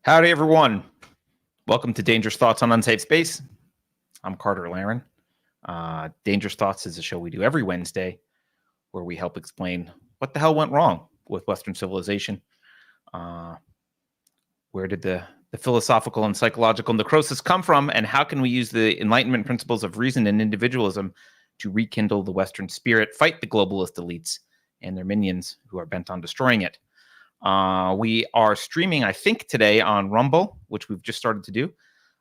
Howdy, everyone. Welcome to Dangerous Thoughts on Unsafe Space. I'm Carter Laren. Dangerous Thoughts is a show we do every Wednesday where we help explain what the hell went wrong with Western civilization. Where did the philosophical and psychological necrosis come from, and how can we use the Enlightenment principles of reason and individualism to rekindle the Western spirit, fight the globalist elites and their minions who are bent on destroying it? We are streaming, I think, today on Rumble, which we've just started to do,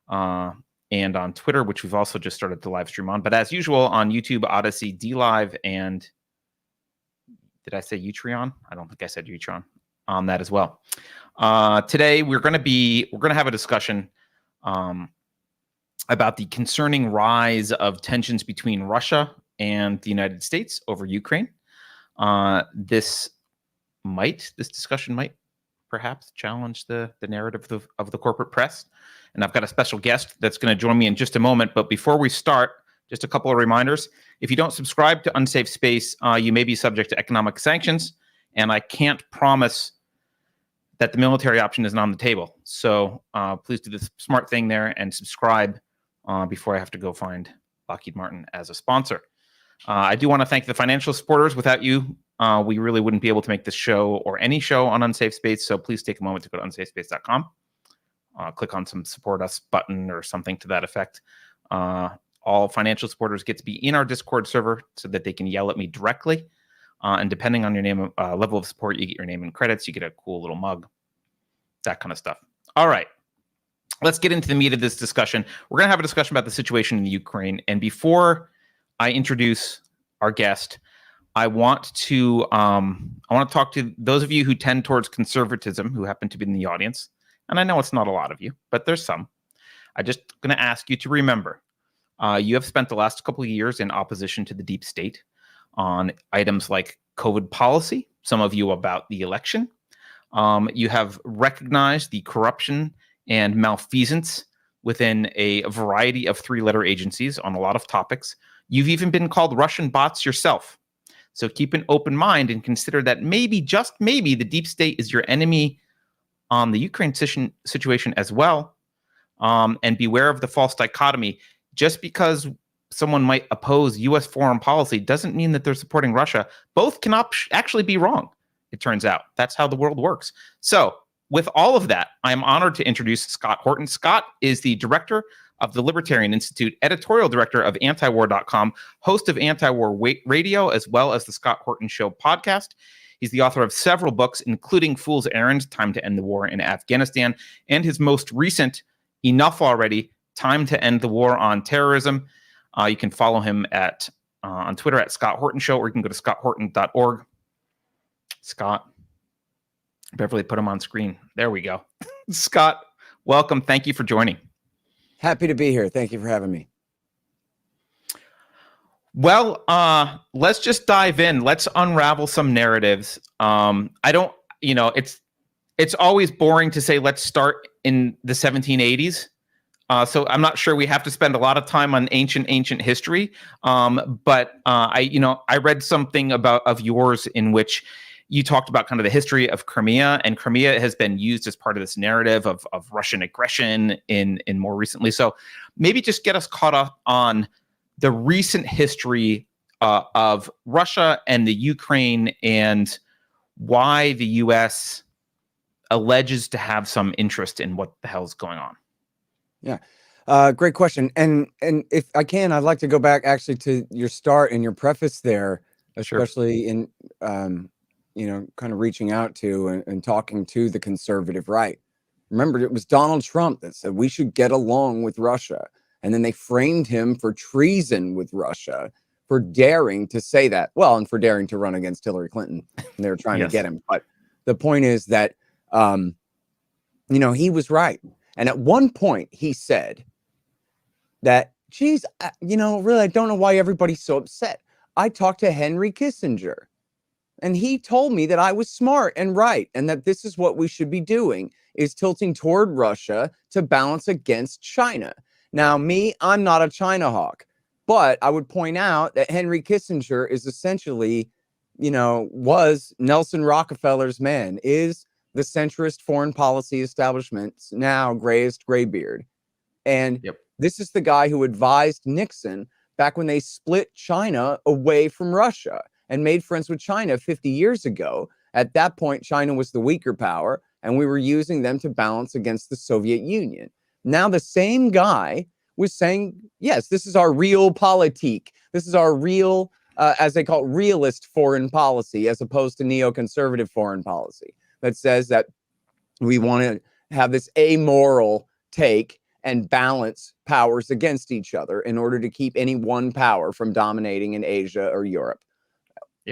and on Twitter, which we've also just started to live stream on. But as usual, on YouTube, Odyssey, DLive, and did I say Utreon? I don't think I said Utreon on that as well. Today, we're going to have a discussion about the concerning rise of tensions between Russia and the United States over Ukraine. This discussion might perhaps challenge the narrative of the corporate press. And I've got a special guest that's going to join me in just a moment. But before we start, just a couple of reminders. If you don't subscribe to Unsafe Space, you may be subject to economic sanctions. And I can't promise that the military option isn't on the table. So please do the smart thing there and subscribe before I have to go find Lockheed Martin as a sponsor. I do want to thank the financial supporters. Without you, we really wouldn't be able to make this show or any show on Unsafe Space. So please take a moment to go to unsafespace.com. Click on some support us button or something to that effect. All financial supporters get to be in our Discord server so that they can yell at me directly. And depending on your name, level of support, you get your name and credits. You get a cool little mug, that kind of stuff. All right. Let's get into the meat of this discussion. We're going to have a discussion about the situation in Ukraine. And before I introduce our guest, I want to talk to those of you who tend towards conservatism, who happen to be in the audience. And I know it's not a lot of you, but there's some. I'm just going to ask you to remember, you have spent the last couple of years in opposition to the deep state on items like COVID policy, some of you about the election. You have recognized the corruption and malfeasance within a variety of three-letter agencies on a lot of topics. You've even been called Russian bots yourself. So keep an open mind and consider that maybe, just maybe, the deep state is your enemy on the Ukraine situation as well. And beware of the false dichotomy. Just because someone might oppose U.S. foreign policy doesn't mean that they're supporting Russia. Both can actually be wrong, it turns out. That's how the world works. So with all of that, I am honored to introduce Scott Horton. Scott is the director of the Libertarian Institute, editorial director of Antiwar.com, host of Anti-War Radio, as well as the Scott Horton Show podcast. He's the author of several books, including Fool's Errand, Time to End the War in Afghanistan, and his most recent, Enough Already, Time to End the War on Terrorism. You can follow him on Twitter at Scott Horton Show, or you can go to scotthorton.org. Scott, Beverly, put him on screen. There we go. Scott, welcome. Thank you for joining. Happy to be here. Thank you for having me. Well, let's just dive in. Let's unravel some narratives. It's always boring to say, let's start in the 1780s. So I'm not sure we have to spend a lot of time on ancient history. But I read something of yours in which you talked about kind of the history of Crimea, and Crimea has been used as part of this narrative of Russian aggression in more recently. So maybe just get us caught up on the recent history of Russia and the Ukraine and why the U.S. alleges to have some interest in what the hell's going on. Yeah. Great question. And if I can, I'd like to go back actually to your start and your preface there, especially in, kind of reaching out to and talking to the conservative right. Remember, it was Donald Trump that said we should get along with Russia. And then they framed him for treason with Russia for daring to say that. Well, and for daring to run against Hillary Clinton. And they were trying to get him. But the point is that, he was right. And at one point he said that, geez, really, I don't know why everybody's so upset. I talked to Henry Kissinger and he told me that I was smart and right. And that this is what we should be doing, is tilting toward Russia to balance against China. Now, I'm not a China hawk, but I would point out that Henry Kissinger is essentially, was Nelson Rockefeller's man, is the centrist foreign policy establishment's now grayest graybeard. And this is the guy who advised Nixon back when they split China away from Russia and made friends with China 50 years ago. At that point, China was the weaker power, and we were using them to balance against the Soviet Union. Now, the same guy was saying, yes, this is our real politique. This is our real, as they call it, realist foreign policy, as opposed to neoconservative foreign policy that says that we want to have this amoral take and balance powers against each other in order to keep any one power from dominating in Asia or Europe.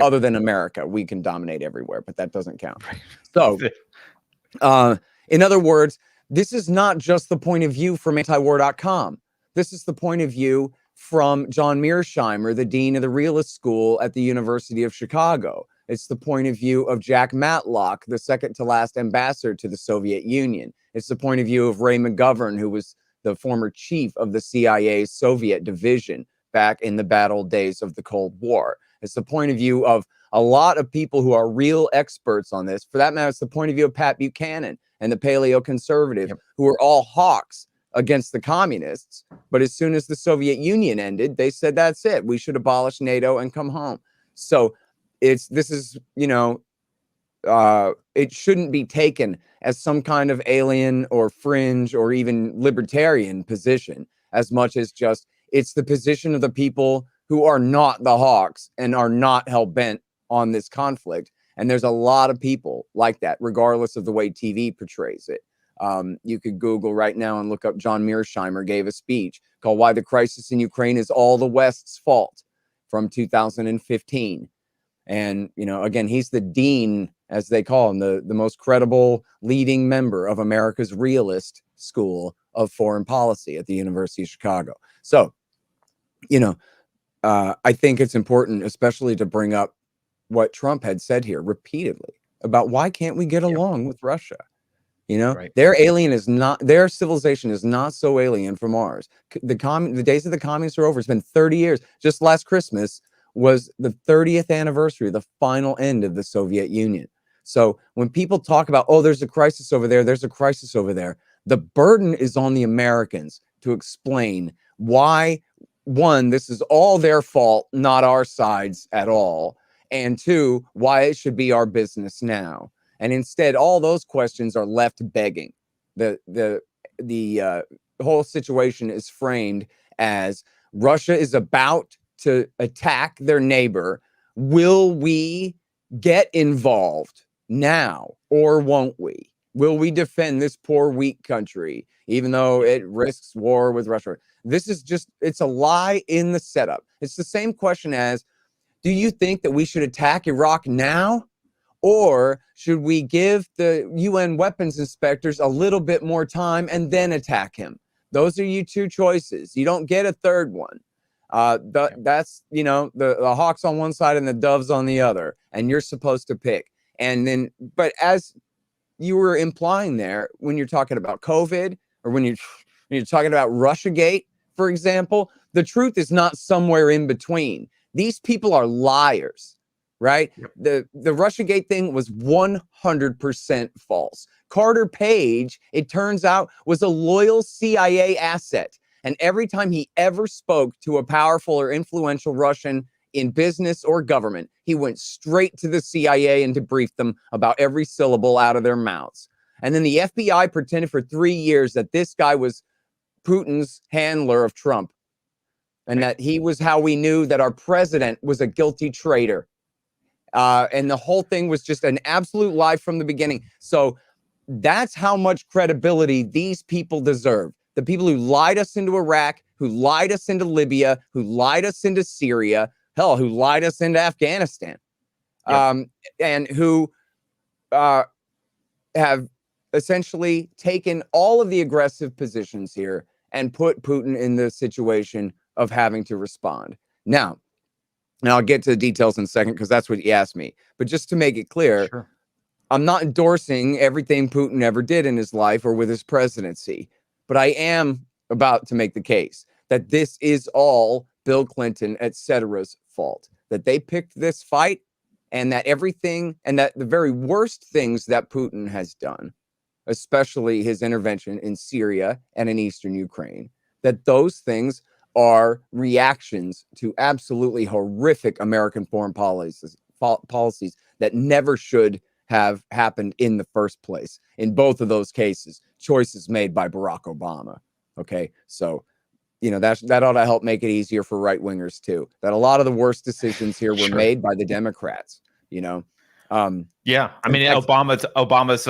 Other than America, we can dominate everywhere, but that doesn't count. So, in other words, this is not just the point of view from antiwar.com. This is the point of view from John Mearsheimer, the dean of the Realist School at the University of Chicago. It's the point of view of Jack Matlock, the second to last ambassador to the Soviet Union. It's the point of view of Ray McGovern, who was the former chief of the CIA's Soviet division back in the bad old days of the Cold War. It's the point of view of a lot of people who are real experts on this. For that matter, it's the point of view of Pat Buchanan and the paleo-conservative, who are all hawks against the communists. But as soon as the Soviet Union ended, they said, that's it. We should abolish NATO and come home. So this is, it shouldn't be taken as some kind of alien or fringe or even libertarian position, as much as just it's the position of the people who are not the hawks and are not hell-bent on this conflict. And there's a lot of people like that, regardless of the way TV portrays it. You could Google right now and look up John Mearsheimer gave a speech called Why the Crisis in Ukraine is All the West's Fault from 2015. And, again, he's the dean, as they call him, the most credible leading member of America's Realist School of Foreign Policy at the University of Chicago. So, I think it's important, especially to bring up what Trump had said here repeatedly about why can't we get along with Russia? Their civilization is not so alien from ours. The days of the communists are over. It's been 30 years. Just last Christmas was the 30th anniversary, the final end of the Soviet Union. So when people talk about, oh, there's a crisis over there, there's a crisis over there, the burden is on the Americans to explain why, one, this is all their fault, not our side's at all, and two, why it should be our business now. And instead, all those questions are left begging. The whole situation is framed as Russia is about to attack their neighbor. Will we get involved now or won't we? Will we defend this poor, weak country, even though it risks war with Russia? This is just, it's a lie in the setup. It's the same question as, do you think that we should attack Iraq now? Or should we give the UN weapons inspectors a little bit more time and then attack him? Those are your two choices. You don't get a third one. That's, the hawks on one side and the doves on the other, and you're supposed to pick. And then, but as you were implying there, when you're talking about COVID or when you're talking about Russiagate, for example, the truth is not somewhere in between. These people are liars, right? The Russiagate thing was 100% false. Carter Page, it turns out, was a loyal CIA asset. And every time he ever spoke to a powerful or influential Russian in business or government, he went straight to the CIA and debriefed them about every syllable out of their mouths. And then the FBI pretended for 3 years that this guy was Putin's handler of Trump, and that he was how we knew that our president was a guilty traitor. And the whole thing was just an absolute lie from the beginning. So that's how much credibility these people deserve. The people who lied us into Iraq, who lied us into Libya, who lied us into Syria, hell, who lied us into Afghanistan, and who have essentially taken all of the aggressive positions here and put Putin in the situation of having to respond. Now I'll get to the details in a second because that's what you asked me. But just to make it clear, I'm not endorsing everything Putin ever did in his life or with his presidency. But I am about to make the case that this is all Bill Clinton, et cetera's fault, that they picked this fight and that everything, and that the very worst things that Putin has done, especially his intervention in Syria and in eastern Ukraine, that those things are reactions to absolutely horrific American foreign policies that never should have happened in the first place. In both of those cases, choices made by Barack Obama. Okay, so that ought to help make it easier for right wingers too. That a lot of the worst decisions here were made by the Democrats. Yeah, I mean, Obama's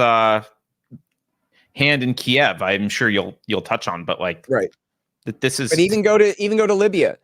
hand in Kiev, I'm sure you'll touch on, but like, right, that this is. But even go to Libya.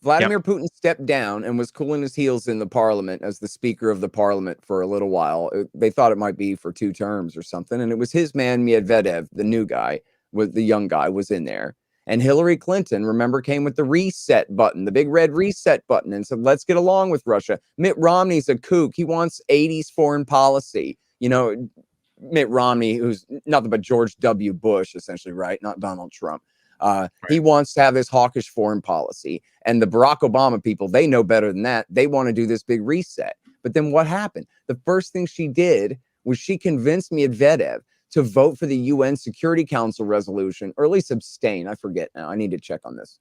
Vladimir Putin stepped down and was cooling his heels in the parliament as the speaker of the parliament for a little while. They thought it might be for 2 terms or something, and it was his man Medvedev, the new guy, the young guy, was in there. And Hillary Clinton, remember, came with the reset button, the big red reset button, and said, let's get along with Russia. Mitt Romney's a kook. He wants 80s foreign policy. Mitt Romney, who's nothing but George W. Bush, essentially, right? Not Donald Trump. Right. He wants to have this hawkish foreign policy. And the Barack Obama people, they know better than that. They want to do this big reset. But then what happened? The first thing she did was she convinced Medvedev to vote for the UN Security Council resolution, or at least abstain. I forget now. I need to check on this.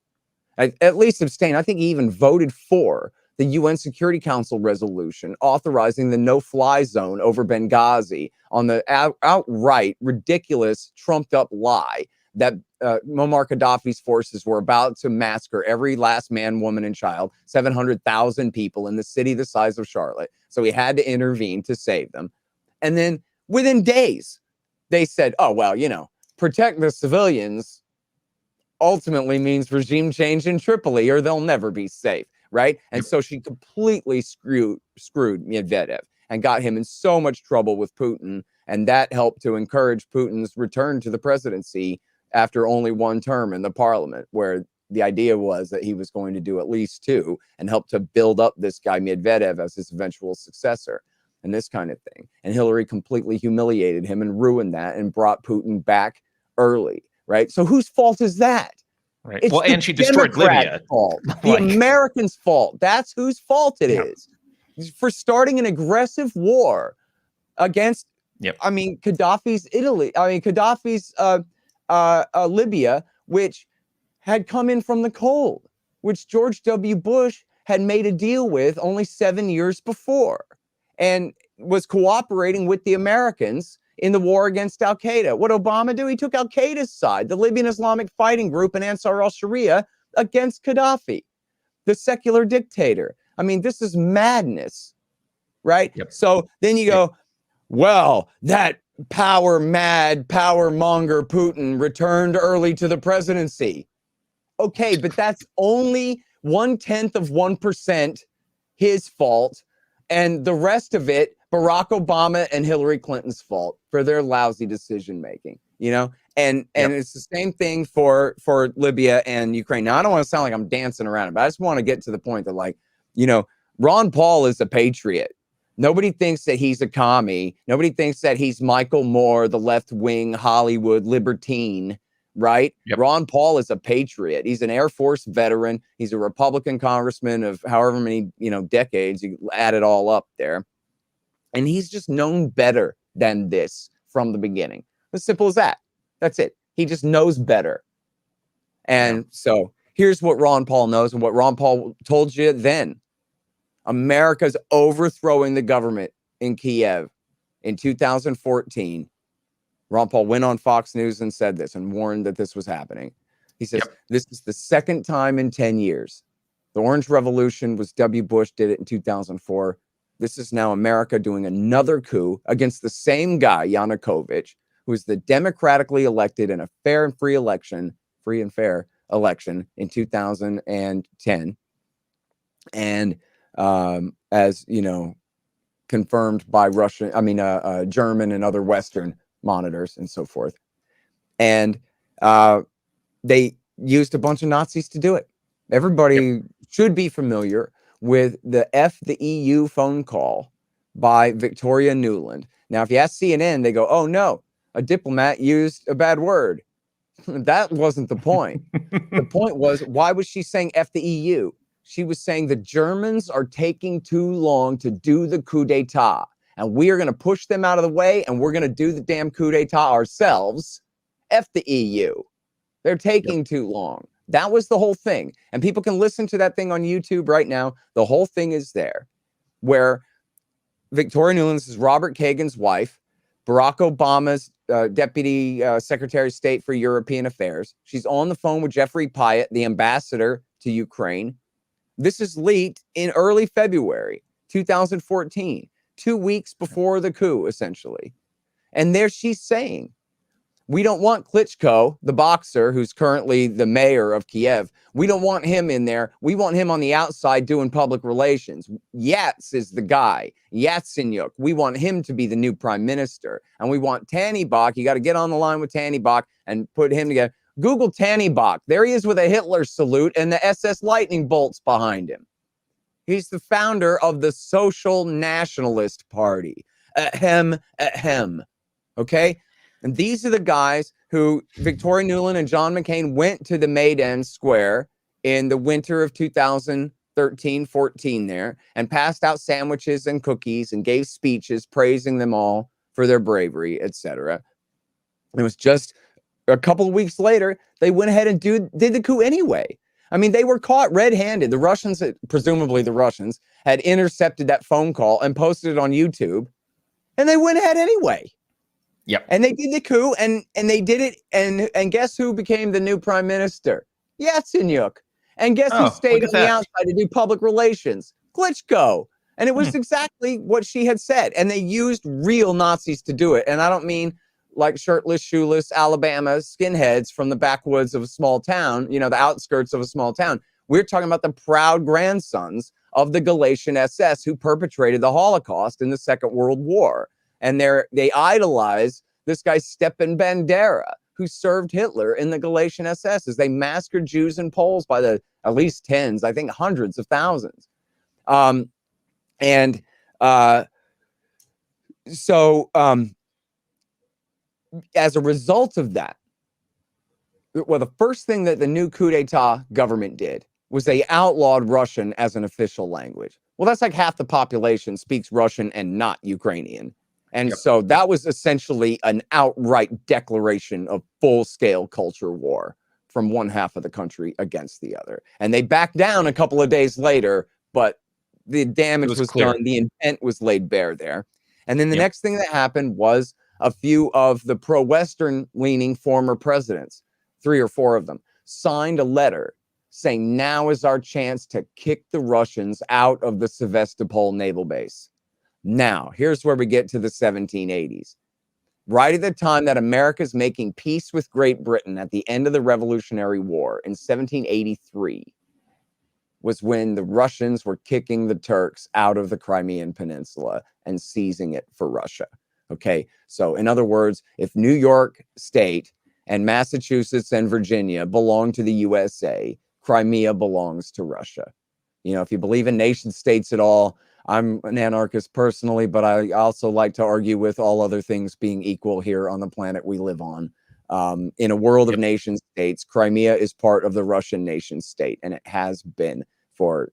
At least abstain. I think he even voted for the UN Security Council resolution authorizing the no-fly zone over Benghazi on the outright ridiculous, trumped-up lie that Muammar Gaddafi's forces were about to massacre every last man, woman, and child, 700,000 people in the city the size of Charlotte. So he had to intervene to save them. And then within days, they said, oh, well, protect the civilians ultimately means regime change in Tripoli or they'll never be safe, right? And so she completely screwed Medvedev and got him in so much trouble with Putin. And that helped to encourage Putin's return to the presidency after only 1 term in the parliament, where the idea was that he was going to do at least 2 and help to build up this guy Medvedev as his eventual successor and this kind of thing. And Hillary completely humiliated him and ruined that and brought Putin back early, right? So whose fault is that? Right. It's and she destroyed Libya. Fault. The Americans' fault. That's whose fault it is for starting an aggressive war against, Gaddafi's Libya, which had come in from the cold, which George W. Bush had made a deal with only 7 years before and was cooperating with the Americans in the war against Al-Qaeda. What Obama do? He took Al-Qaeda's side, the Libyan Islamic Fighting Group and Ansar al-Sharia, against Gaddafi, the secular dictator. I mean, this is madness, right? So then you go, well, that power-mad, power-monger Putin returned early to the presidency. Okay, but that's only 0.1% his fault, and the rest of it, Barack Obama and Hillary Clinton's fault for their lousy decision-making, And it's the same thing for Libya and Ukraine. Now, I don't want to sound like I'm dancing around it, but I just want to get to the point that, Ron Paul is a patriot. Nobody thinks that he's a commie. Nobody thinks that he's Michael Moore, the left-wing Hollywood libertine, right? Ron Paul is a patriot. He's an Air Force veteran. He's a Republican congressman of however many, decades. You add it all up there. And he's just known better than this from the beginning. As simple as that. That's it. He just knows better. And so here's what Ron Paul knows and what Ron Paul told you then. America's overthrowing the government in Kiev in 2014. Ron Paul went on Fox News and said this and warned that this was happening. He says, this is the second time in 10 years. The Orange Revolution was W. Bush did it in 2004. This is now America doing another coup against the same guy, Yanukovych, who was the democratically elected in a fair and free and fair election in 2010. And as confirmed by German and other Western monitors and so forth. And they used a bunch of Nazis to do it. Everybody should be familiar with the F the EU phone call by Victoria Nuland. Now, if you ask CNN, they go, oh, no, a diplomat used a bad word. That wasn't the point. The point was, why was she saying F the EU? she was saying the Germans are taking too long to do the coup d'etat. And we are going to push them out of the way, and we're going to do the damn coup d'etat ourselves. F the EU. They're taking too long. That was the whole thing. And people can listen to that thing on YouTube right now. The whole thing is there, where Victoria Nuland, this is Robert Kagan's wife, Barack Obama's Deputy Secretary of State for European Affairs. She's on the phone with Jeffrey Pyatt, the ambassador to Ukraine. This is leaked in early February 2014, 2 weeks before the coup, essentially. And there she's saying, we don't want Klitschko, the boxer, who's currently the mayor of Kiev. We don't want him in there. We want him on the outside doing public relations. Yats is the guy. Yatsenyuk. We want him to be the new prime minister. And we want Tannibok. You got to get on the line with Tannibok and put him together. Google Tannibok. There he is with a Hitler salute and the SS lightning bolts behind him. He's the founder of the Social Nationalist Party. Ahem, ahem. Okay? And these are the guys who Victoria Nuland and John McCain went to the Maidan Square in the winter of 2013-14 there and passed out sandwiches and cookies and gave speeches praising them all for their bravery, etc. It was just a couple of weeks later, they went ahead and did the coup anyway. I mean, they were caught red-handed. The Russians, presumably the Russians, had intercepted that phone call and posted it on YouTube, and they went ahead anyway. Yep. And they did the coup, and they did it, and guess who became the new prime minister? Yatsenyuk. And guess who stayed on the outside to do public relations? Klitschko. And it was exactly what she had said. And they used real Nazis to do it. And I don't mean like shirtless, shoeless Alabama skinheads from the backwoods of a small town, the outskirts of a small town. We're talking about the proud grandsons of the Galatian SS who perpetrated the Holocaust in the Second World War. And they idolize this guy Stepan Bandera, who served Hitler in the Galatian SS as they massacred Jews and Poles by at least tens, I think hundreds of thousands. So as a result of that, well, the first thing that the new coup d'etat government did was they outlawed Russian as an official language. Well, that's like half the population speaks Russian and not Ukrainian. And so that was essentially an outright declaration of full-scale culture war from one half of the country against the other. And they backed down a couple of days later, but the damage was done. The intent was laid bare there. And then the next thing that happened was a few of the pro-Western leaning former presidents, 3 or 4 of them, signed a letter saying now is our chance to kick the Russians out of the Sevastopol naval base. Now, here's where we get to the 1780s. Right at the time that America's making peace with Great Britain at the end of the Revolutionary War in 1783 was when the Russians were kicking the Turks out of the Crimean Peninsula and seizing it for Russia. Okay, so in other words, if New York State and Massachusetts and Virginia belong to the USA, Crimea belongs to Russia. If you believe in nation states at all, I'm an anarchist personally, but I also like to argue with all other things being equal here on the planet we live on. In a world of nation states, Crimea is part of the Russian nation state, and it has been for,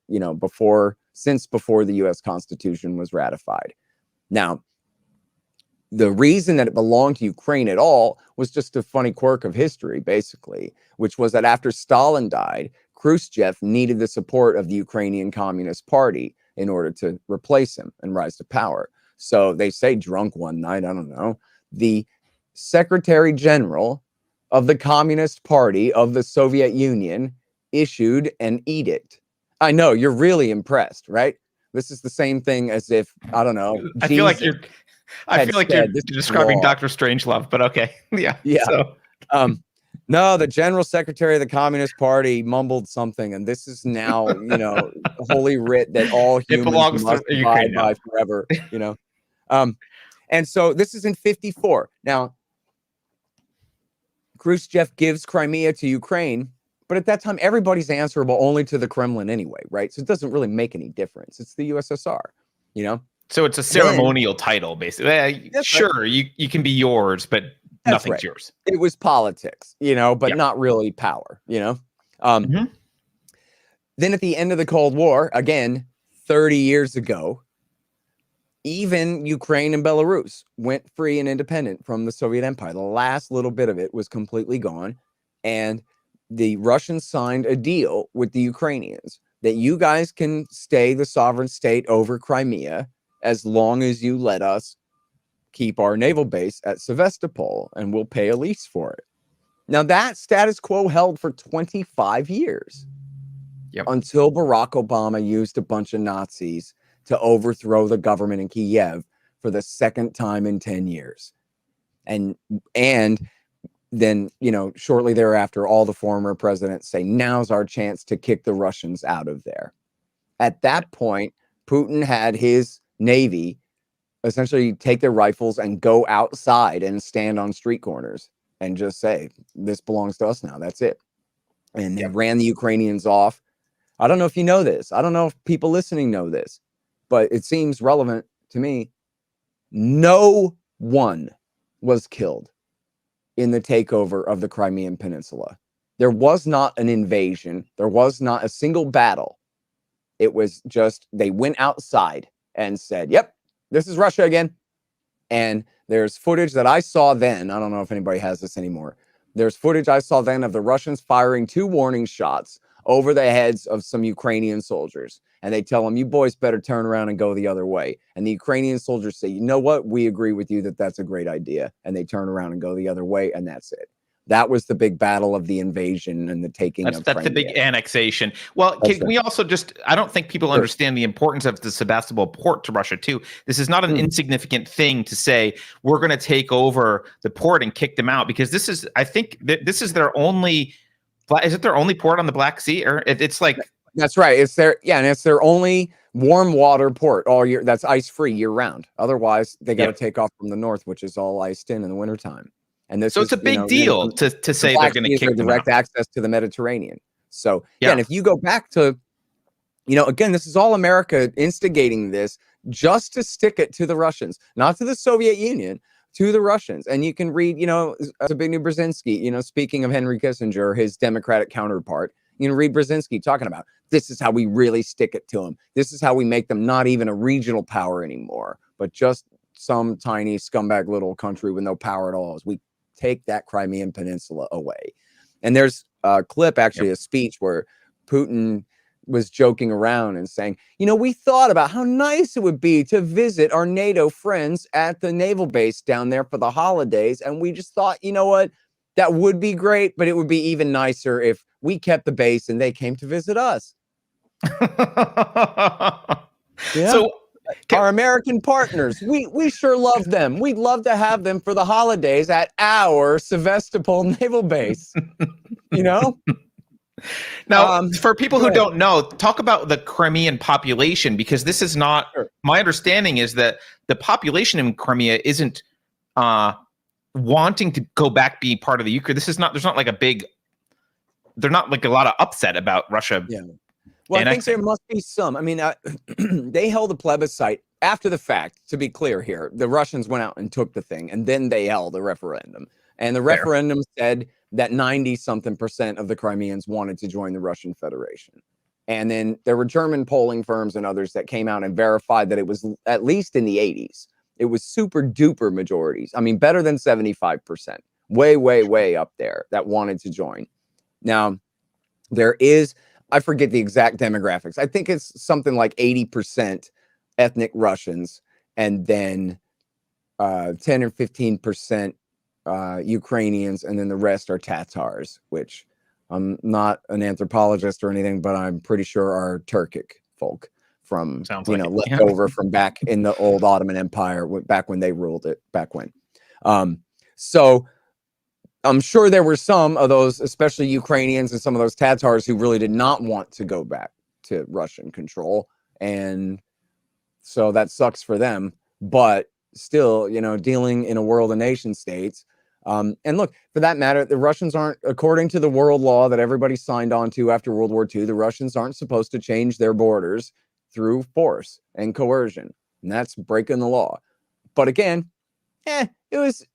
since before the U.S. Constitution was ratified. Now, the reason that it belonged to Ukraine at all was just a funny quirk of history, basically, which was that after Stalin died, Khrushchev needed the support of the Ukrainian Communist Party in order to replace him and rise to power. So they say drunk one night, I don't know, the Secretary General of the Communist Party of the Soviet Union issued an edict. I know, you're really impressed, right? This is the same thing as if, I don't know, I feel like you're describing Dr. Strangelove, but okay. Yeah. So. No, the General Secretary of the Communist Party mumbled something, and this is now, holy writ that all humans must abide by forever, And so this is in 54. Now, Khrushchev gives Crimea to Ukraine, but at that time, everybody's answerable only to the Kremlin anyway, right? So it doesn't really make any difference. It's the USSR, So it's a ceremonial title, basically. Sure, right. You can be yours, but nothing's yours. It was politics, but not really power, Then at the end of the Cold War, again, 30 years ago, even Ukraine and Belarus went free and independent from the Soviet Empire. The last little bit of it was completely gone. And the Russians signed a deal with the Ukrainians that you guys can stay the sovereign state over Crimea as long as you let us keep our naval base at Sevastopol, and we'll pay a lease for it. Now, that status quo held for 25 years until Barack Obama used a bunch of Nazis to overthrow the government in Kiev for the second time in 10 years. And then, you know, shortly thereafter, all the former presidents say, now's our chance to kick the Russians out of there. At that point, Putin had his Navy essentially take their rifles and go outside and stand on street corners and just say, this belongs to us now. That's it. And they ran the Ukrainians off. I don't know if you know this. I don't know if people listening know this, but it seems relevant to me. No one was killed in the takeover of the Crimean Peninsula. There was not an invasion. There was not a single battle. It was just, they went outside and said, yep, this is Russia again. And there's footage that I saw then. I don't know if anybody has this anymore. There's footage I saw then of the Russians firing 2 warning shots over the heads of some Ukrainian soldiers. And they tell them, you boys better turn around and go the other way. And the Ukrainian soldiers say, you know what? We agree with you that that's a great idea. And they turn around and go the other way. And that's it. That was the big battle of the invasion and the taking of Crimea. That's the big annexation. Well, can we also just, I don't think people understand the importance of the Sevastopol port to Russia too. This is not an insignificant thing to say, we're going to take over the port and kick them out, because this is, I think this is their only, is it their only port on the Black Sea? Or it's like, that's right. It's their, and it's their only warm water port all year. That's ice free year round. Otherwise they got to take off from the north, which is all iced in the wintertime. And this it's a big deal to say they're going to kick them direct access to the Mediterranean. So again, if you go back to, you know, again, this is all America instigating this just to stick it to the Russians, not to the Soviet Union, to the Russians. And you can read, you know, Zbigniew Brzezinski, you know, speaking of Henry Kissinger, his Democratic counterpart, you can read Brzezinski talking about, this is how we really stick it to them. This is how we make them not even a regional power anymore, but just some tiny scumbag little country with no power at all, as we take that Crimean Peninsula away. And there's a clip, actually, a speech where Putin was joking around and saying, you know, we thought about how nice it would be to visit our NATO friends at the naval base down there for the holidays. And we just thought, you know what, that would be great, but it would be even nicer if we kept the base and they came to visit us. So our American partners, we sure love them. We'd love to have them for the holidays at our Sevastopol naval base. You know? Now, for people who don't know, talk about the Crimean population, because this is not, my understanding is that the population in Crimea isn't wanting to go back, be part of the Ukraine. This is not, there's not like a lot of upset about Russia. Yeah. Well, I think there must be some. I mean, they held a plebiscite after the fact, to be clear here. The Russians went out and took the thing, and then they held a referendum. And the referendum said that 90-something% of the Crimeans wanted to join the Russian Federation. And then there were German polling firms and others that came out and verified that it was at least in the 80s. It was super duper majorities. I mean, better than 75%. Way, way, way up there that wanted to join. Now, there is, I forget the exact demographics. I think it's something like 80% ethnic Russians, and then 10 or 15% Ukrainians, and then the rest are Tatars, which I'm not an anthropologist or anything, but I'm pretty sure are Turkic folk from, left over from back in the old Ottoman Empire, back when they ruled it, back when. So I'm sure there were some of those, especially Ukrainians and some of those Tatars, who really did not want to go back to Russian control. And so that sucks for them. But still, you know, dealing in a world of nation states. And look, for that matter, the Russians aren't, according to the world law that everybody signed on to after World War II, the Russians aren't supposed to change their borders through force and coercion. And that's breaking the law. But again, it was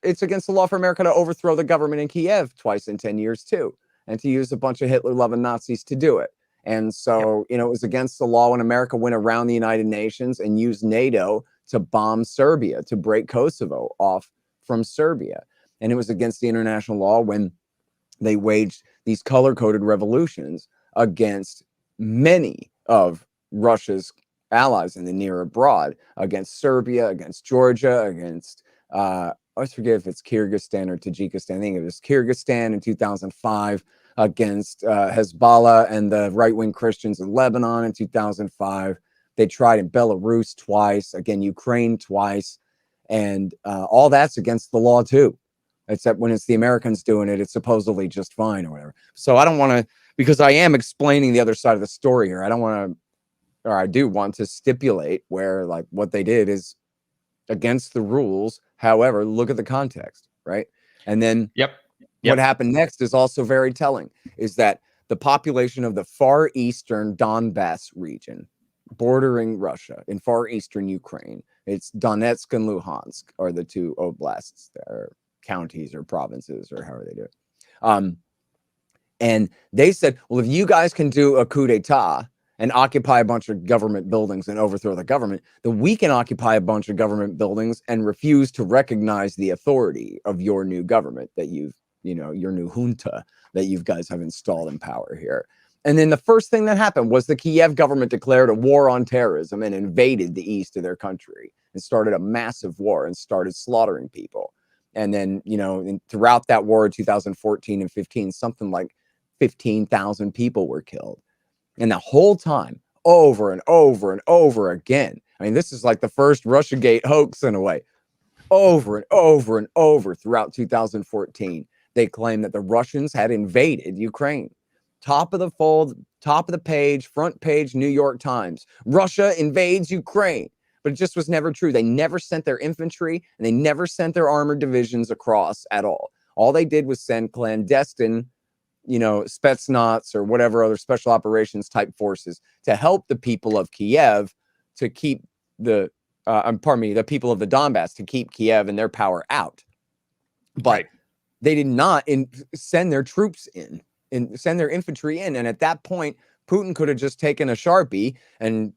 it's against the law for America to overthrow the government in Kiev twice in 10 years too. and to use a bunch of Hitler-loving Nazis to do it. And so, it was against the law when America went around the United Nations and used NATO to bomb Serbia, to break Kosovo off from Serbia. And it was against the international law when they waged these color-coded revolutions against many of Russia's allies in the near abroad, against Serbia, against Georgia, against, I always forget if it's Kyrgyzstan or Tajikistan. I think it was Kyrgyzstan in 2005, against Hezbollah and the right-wing Christians in Lebanon in 2005. They tried in Belarus twice, again, Ukraine twice, and all that's against the law too. Except when it's the Americans doing it, it's supposedly just fine or whatever. So I don't want to, because I am explaining the other side of the story here. I don't want to, or I do want to stipulate where like what they did is against the rules. However, look at the context, right? And then what happened next is also very telling, is that the population of the far eastern Donbass region, bordering Russia in far eastern Ukraine, it's Donetsk and Luhansk are the two oblasts there, counties or provinces or however they do it. And they said, well, if you guys can do a coup d'etat and occupy a bunch of government buildings and overthrow the government, then we can occupy a bunch of government buildings and refuse to recognize the authority of your new government that you've, your new junta that you guys have installed in power here. And then the first thing that happened was the Kiev government declared a war on terrorism and invaded the east of their country and started a massive war and started slaughtering people. And then, throughout that war in 2014 and 15, something like 15,000 people were killed. And the whole time, over and over and over again, I mean, this is like the first Russiagate hoax in a way, over and over and over throughout 2014, they claimed that the Russians had invaded Ukraine. Top of the fold, top of the page, front page, New York Times. Russia invades Ukraine. But it just was never true. They never sent their infantry and they never sent their armored divisions across at all. All they did was send clandestine, Spetsnaz or whatever other special operations type forces to help the people of Kiev to keep the people of the Donbass to keep Kiev and their power out. But they did not send their troops in and send their infantry in. And at that point, Putin could have just taken a Sharpie and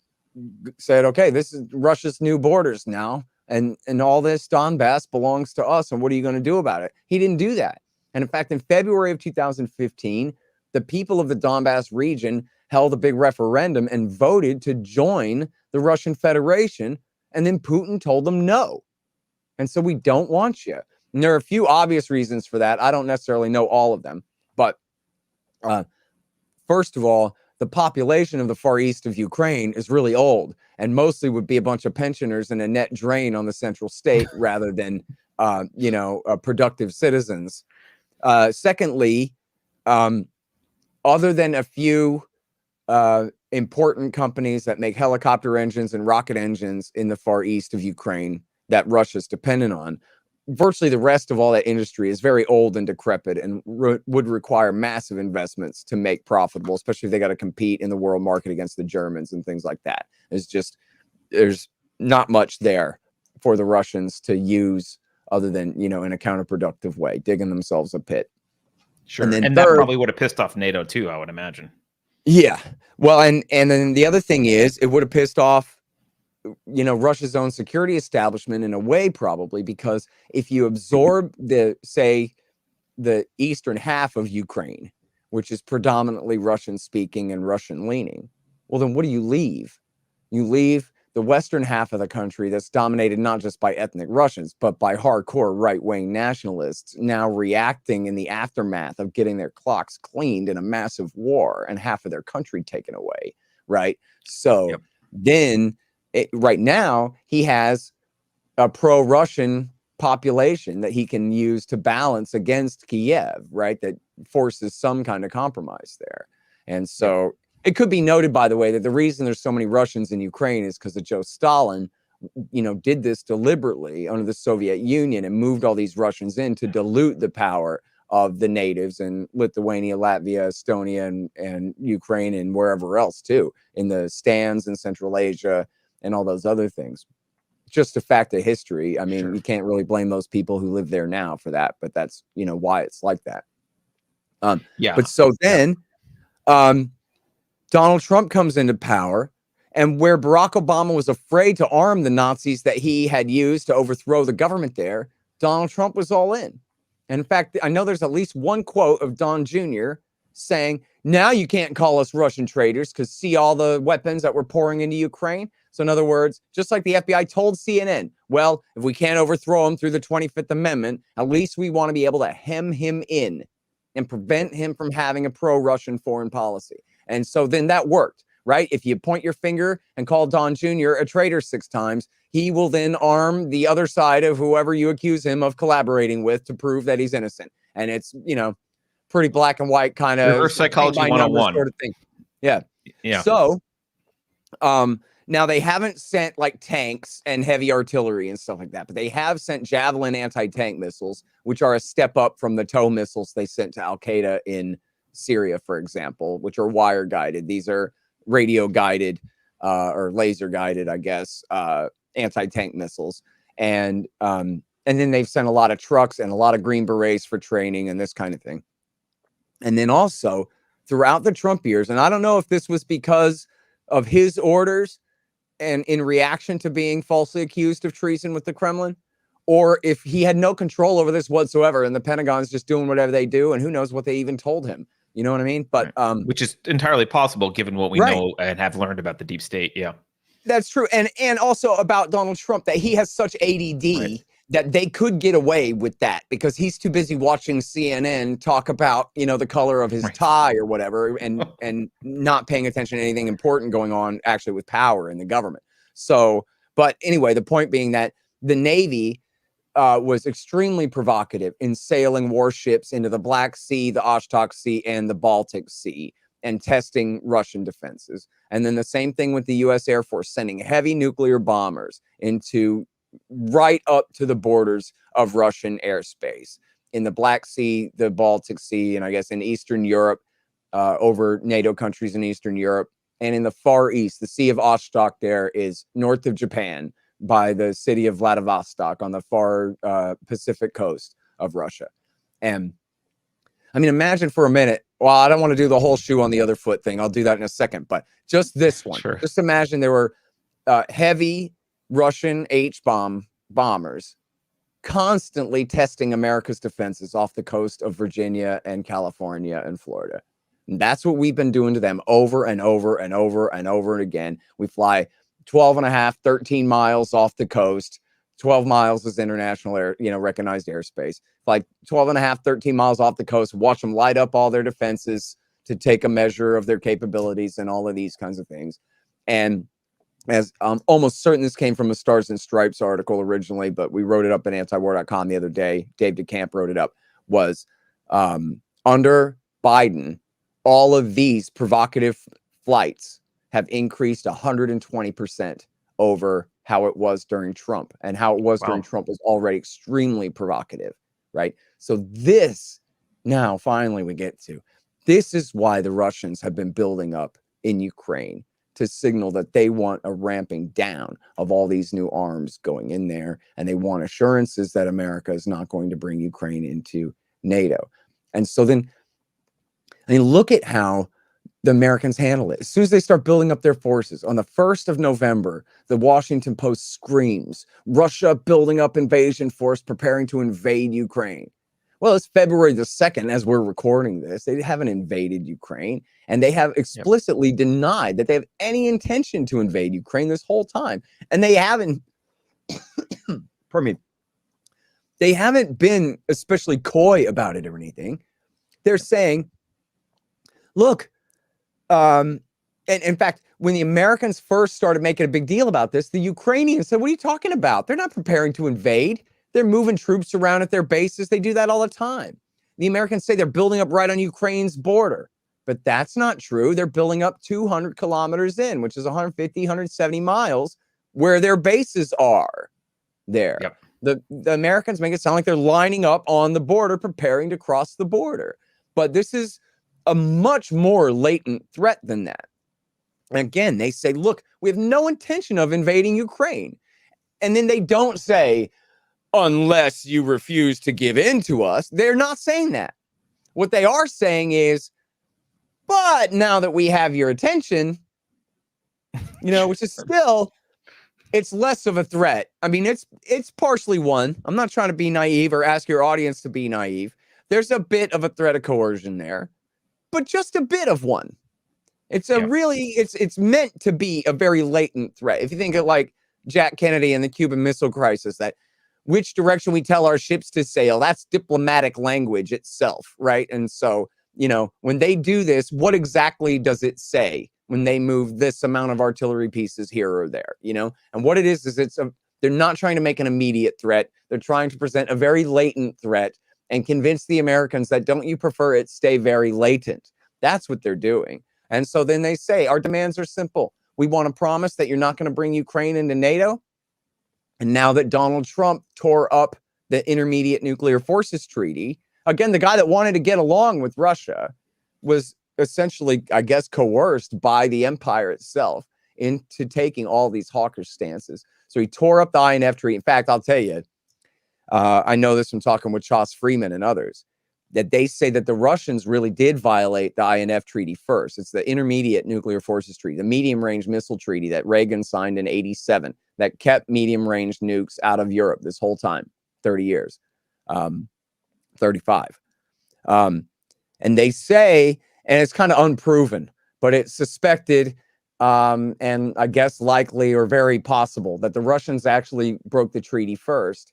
said, okay, this is Russia's new borders now. And all this Donbass belongs to us. And what are you going to do about it? He didn't do that. And in fact, in February of 2015, the people of the Donbass region held a big referendum and voted to join the Russian Federation. And then Putin told them no. And so we don't want you. And there are a few obvious reasons for that. I don't necessarily know all of them. But first of all, the population of the far east of Ukraine is really old and mostly would be a bunch of pensioners and a net drain on the central state rather than, productive citizens. Secondly, other than a few important companies that make helicopter engines and rocket engines in the far east of Ukraine that Russia's dependent on, virtually the rest of all that industry is very old and decrepit and would require massive investments to make profitable, especially if they got to compete in the world market against the Germans and things like that. There's not much there for the Russians to use other than, in a counterproductive way, digging themselves a pit. Sure. And that probably would have pissed off NATO too, I would imagine. Yeah. Well, and then the other thing is it would have pissed off Russia's own security establishment in a way, probably, because if you absorb the eastern half of Ukraine, which is predominantly Russian speaking and Russian leaning, well, then what do you leave? You leave the western half of the country that's dominated not just by ethnic Russians, but by hardcore right-wing nationalists now reacting in the aftermath of getting their clocks cleaned in a massive war and half of their country taken away, right? So then right now, he has a pro-Russian population that he can use to balance against Kiev, right? That forces some kind of compromise there. And so it could be noted, by the way, that the reason there's so many Russians in Ukraine is because of Joe Stalin, did this deliberately under the Soviet Union and moved all these Russians in to dilute the power of the natives in Lithuania, Latvia, Estonia, and Ukraine, and wherever else too, in the stands in Central Asia, and all those other things. Just a fact of history. I mean, you can't really blame those people who live there now for that, but that's, why it's like that. Yeah. But so then Donald Trump comes into power, and where Barack Obama was afraid to arm the Nazis that he had used to overthrow the government there, Donald Trump was all in. And in fact, I know there's at least one quote of Don Jr. saying, now you can't call us Russian traitors because see all the weapons that we're pouring into Ukraine. So in other words, just like the FBI told CNN, well, if we can't overthrow him through the 25th Amendment, at least we want to be able to hem him in and prevent him from having a pro-Russian foreign policy. And so then that worked, right? If you point your finger and call Don Jr. a traitor 6 times, he will then arm the other side of whoever you accuse him of collaborating with to prove that he's innocent. And it's, you know, pretty black and white kind of reverse psychology 101 sort of thing. Yeah. Yeah. So, now they haven't sent like tanks and heavy artillery and stuff like that, but they have sent Javelin anti-tank missiles, which are a step up from the TOW missiles they sent to Al-Qaeda in Syria, for example, which are wire guided. These are radio guided or laser guided, I guess, anti-tank missiles. And then they've sent a lot of trucks and a lot of Green Berets for training and this kind of thing. And then also throughout the Trump years, and I don't know if this was because of his orders and in reaction to being falsely accused of treason with the Kremlin, or if he had no control over this whatsoever and the Pentagon's just doing whatever they do, and who knows what they even told him. You know what I mean? But which is entirely possible given what we know and have learned about the deep state. Yeah. That's true. And also about Donald Trump, that he has such ADD that they could get away with that because he's too busy watching CNN talk about, you know, the color of his tie or whatever, and not paying attention to anything important going on actually with power in the government. So, but anyway, the point being that the Navy was extremely provocative in sailing warships into the Black Sea, the Okhotsk Sea, and the Baltic Sea, and testing Russian defenses. And then the same thing with the U.S. Air Force, sending heavy nuclear bombers into right up to the borders of Russian airspace in the Black Sea, the Baltic Sea, and I guess in Eastern Europe, over NATO countries in Eastern Europe, and in the Far East. The Sea of Okhotsk there is north of Japan by the city of Vladivostok on the far Pacific coast of Russia. And I mean, imagine for a minute. Well, I don't want to do the whole shoe on the other foot thing. I'll do that in a second. But just this one. Sure. Just imagine there were heavy Russian H-bomb bombers constantly testing America's defenses off the coast of Virginia and California and Florida. And that's what we've been doing to them over and over and over and over and again. We fly 12 and a half, 13 miles off the coast. 12 miles is international air, you know, recognized airspace. Like 12 and a half, 13 miles off the coast, watch them light up all their defenses to take a measure of their capabilities and all of these kinds of things. And as I'm almost certain this came from a Stars and Stripes article originally, but we wrote it up at antiwar.com the other day. Dave DeCamp wrote it up, was under Biden, all of these provocative flights have increased 120% over how it was during Trump, and how it was during Trump was already extremely provocative, right? So this, now finally we get to, this is why the Russians have been building up in Ukraine to signal that they want a ramping down of all these new arms going in there, and they want assurances that America is not going to bring Ukraine into NATO. And so then, I mean, look at how the Americans handle it. As soon as they start building up their forces, on the 1st of November, the Washington Post screams, Russia building up invasion force, preparing to invade Ukraine. Well, it's February the 2nd as we're recording this. They haven't invaded Ukraine, and they have explicitly denied that they have any intention to invade Ukraine this whole time. And they haven't, pardon me, they haven't been especially coy about it or anything. They're saying, look, and in fact, when the Americans first started making a big deal about this, the Ukrainians said, what are you talking about? They're not preparing to invade. They're moving troops around at their bases. They do that all the time. The Americans say they're building up right on Ukraine's border, but that's not true. They're building up 200 kilometers in, which is 150, 170 miles where their bases are there. Yep. The Americans make it sound like they're lining up on the border, preparing to cross the border. But this is a much more latent threat than that. And again, they say, look, we have no intention of invading Ukraine. And then they don't say, unless you refuse to give in to us. They're not saying that. What they are saying is, but now that we have your attention, which is still, it's less of a threat. I mean, it's partially one. I'm not trying to be naive or ask your audience to be naive. There's a bit of a threat of coercion there, but just a bit of one. It's it's meant to be a very latent threat. If you think of like Jack Kennedy and the Cuban Missile Crisis, that which direction we tell our ships to sail, that's diplomatic language itself, right? And so, when they do this, what exactly does it say when they move this amount of artillery pieces here or there, And what it is they're not trying to make an immediate threat. They're trying to present a very latent threat and convince the Americans that don't you prefer it stay very latent. That's what they're doing. And so then they say, our demands are simple. We want to promise that you're not going to bring Ukraine into NATO. And now that Donald Trump tore up the Intermediate Nuclear Forces Treaty, again, the guy that wanted to get along with Russia was essentially, I guess, coerced by the empire itself into taking all these hawkish stances. So he tore up the INF Treaty. In fact, I'll tell you, I know this from talking with Chas Freeman and others, that they say that the Russians really did violate the INF Treaty first. It's the Intermediate Nuclear Forces Treaty, the Medium-Range Missile Treaty that Reagan signed in '87 that kept medium-range nukes out of Europe this whole time, 30 years, 35. And they say, and it's kind of unproven, but it's suspected and I guess likely or very possible that the Russians actually broke the treaty first.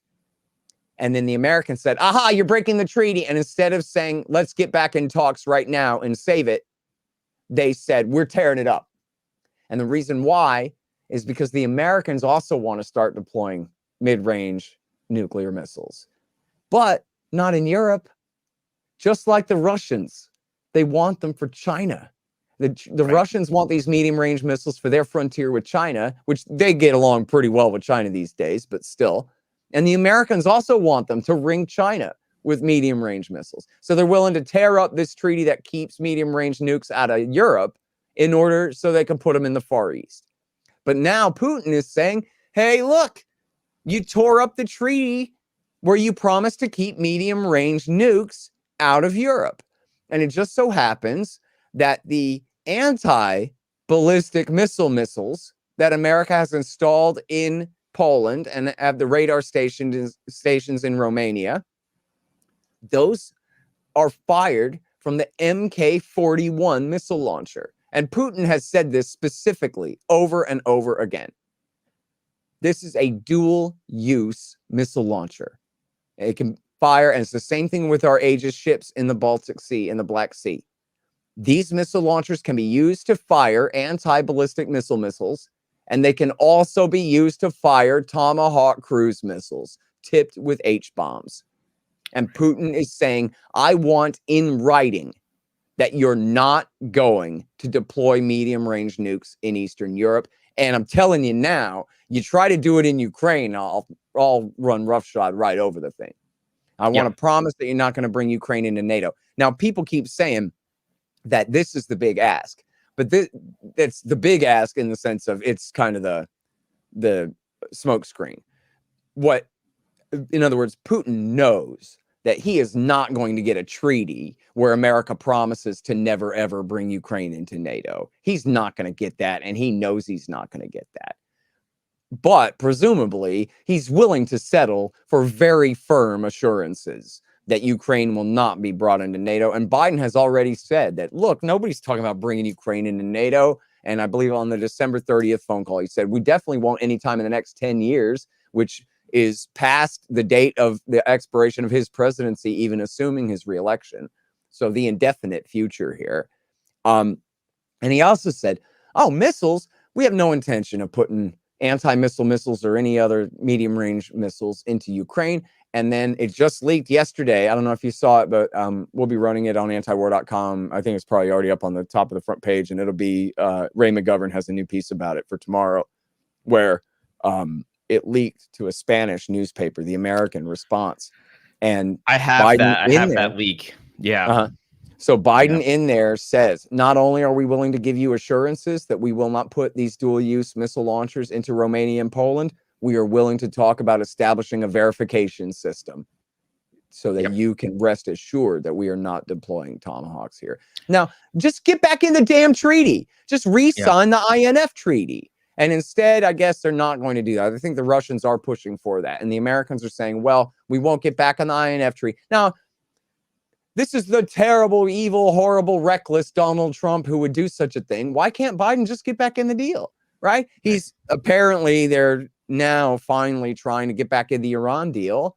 And then the Americans said, aha, you're breaking the treaty. And instead of saying, let's get back in talks right now and save it, they said, we're tearing it up. And the reason why is because the Americans also want to start deploying mid-range nuclear missiles, but not in Europe. Just like the Russians, they want them for China. The Russians want these medium-range missiles for their frontier with China, which they get along pretty well with China these days, but still. And the Americans also want them to ring China with medium-range missiles. So they're willing to tear up this treaty that keeps medium-range nukes out of Europe in order so they can put them in the Far East. But now Putin is saying, hey, look, you tore up the treaty where you promised to keep medium-range nukes out of Europe. And it just so happens that the anti-ballistic missiles that America has installed in Poland and have the radar stations in Romania, those are fired from the Mk-41 missile launcher. And Putin has said this specifically over and over again. This is a dual-use missile launcher. It can fire, and it's the same thing with our Aegis ships in the Baltic Sea and the Black Sea. These missile launchers can be used to fire anti-ballistic missiles, and they can also be used to fire Tomahawk cruise missiles tipped with H-bombs. And Putin is saying, I want in writing that you're not going to deploy medium-range nukes in Eastern Europe. And I'm telling you now, you try to do it in Ukraine, I'll run roughshod right over the thing. I want to promise that you're not going to bring Ukraine into NATO. Now, people keep saying that this is the big ask, but it's the big ask in the sense of it's kind of the smoke screen. In other words, Putin knows that he is not going to get a treaty where America promises to never, ever bring Ukraine into NATO. He's not going to get that, and he knows he's not going to get that. But presumably, he's willing to settle for very firm assurances that Ukraine will not be brought into NATO. And Biden has already said that, look, nobody's talking about bringing Ukraine into NATO. And I believe on the December 30th phone call, he said, we definitely won't anytime in the next 10 years, which is past the date of the expiration of his presidency, even assuming his reelection. So the indefinite future here. And he also said, oh, missiles, we have no intention of putting anti-missile missiles or any other medium-range missiles into Ukraine. And then it just leaked yesterday. I don't know if you saw it, but we'll be running it on antiwar.com. I think it's probably already up on the top of the front page, and it'll be Ray McGovern has a new piece about it for tomorrow, where it leaked to a Spanish newspaper, the American response. And I have Biden that. I have that leak. Yeah. So Biden in there says, not only are we willing to give you assurances that we will not put these dual-use missile launchers into Romania and Poland, we are willing to talk about establishing a verification system so that you can rest assured that we are not deploying Tomahawks here. Now, just get back in the damn treaty. Just re-sign the INF treaty. And instead, I guess they're not going to do that. I think the Russians are pushing for that. And the Americans are saying, well, we won't get back on the INF treaty. Now, this is the terrible, evil, horrible, reckless Donald Trump who would do such a thing. Why can't Biden just get back in the deal, right? He's apparently, they're now finally trying to get back in the Iran deal.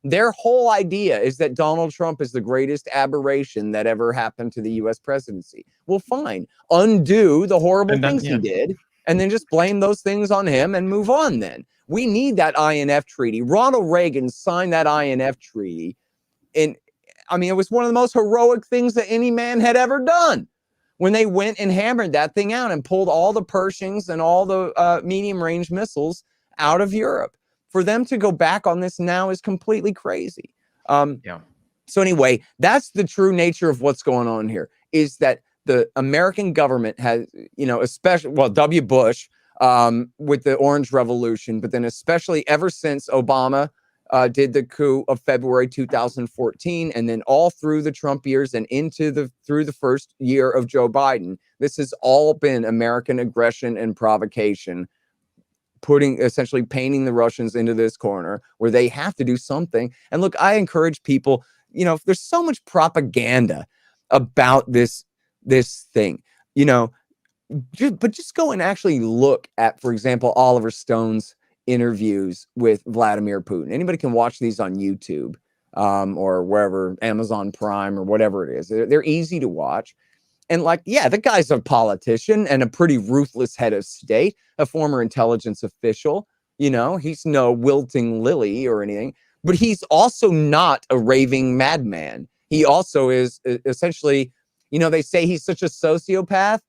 Their whole idea is that Donald Trump is the greatest aberration that ever happened to the U.S. presidency. Well, fine. Undo the horrible things he did, and then just blame those things on him and move on then. We need that INF treaty. Ronald Reagan signed that INF treaty. And I mean, it was one of the most heroic things that any man had ever done when they went and hammered that thing out and pulled all the Pershings and all the medium-range missiles out of Europe. For them to go back on this now is completely crazy. So anyway, that's the true nature of what's going on here, is that the American government has, you know, especially, well, W. Bush with the Orange Revolution, but then especially ever since Obama did the coup of February 2014, and then all through the Trump years and through the first year of Joe Biden, this has all been American aggression and provocation, essentially painting the Russians into this corner where they have to do something. And look, I encourage people, you know, there's so much propaganda about this thing, you know, but just go and actually look at, for example, Oliver Stone's interviews with Vladimir Putin. Anybody can watch these on YouTube or wherever, Amazon Prime or whatever it is. They're easy to watch. And like, yeah, the guy's a politician and a pretty ruthless head of state, a former intelligence official. You know, he's no wilting lily or anything, but he's also not a raving madman. He also is essentially, you know, they say he's such a sociopath.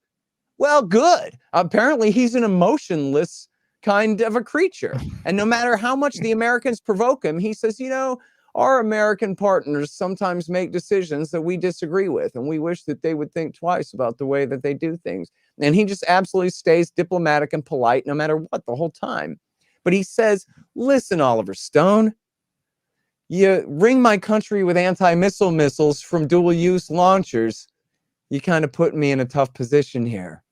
Well, good. Apparently he's an emotionless kind of a creature. And no matter how much the Americans provoke him, he says, you know, our American partners sometimes make decisions that we disagree with, and we wish that they would think twice about the way that they do things. And he just absolutely stays diplomatic and polite no matter what the whole time. But he says, listen, Oliver Stone, you ring my country with anti-missile missiles from dual-use launchers, you kind of put me in a tough position here.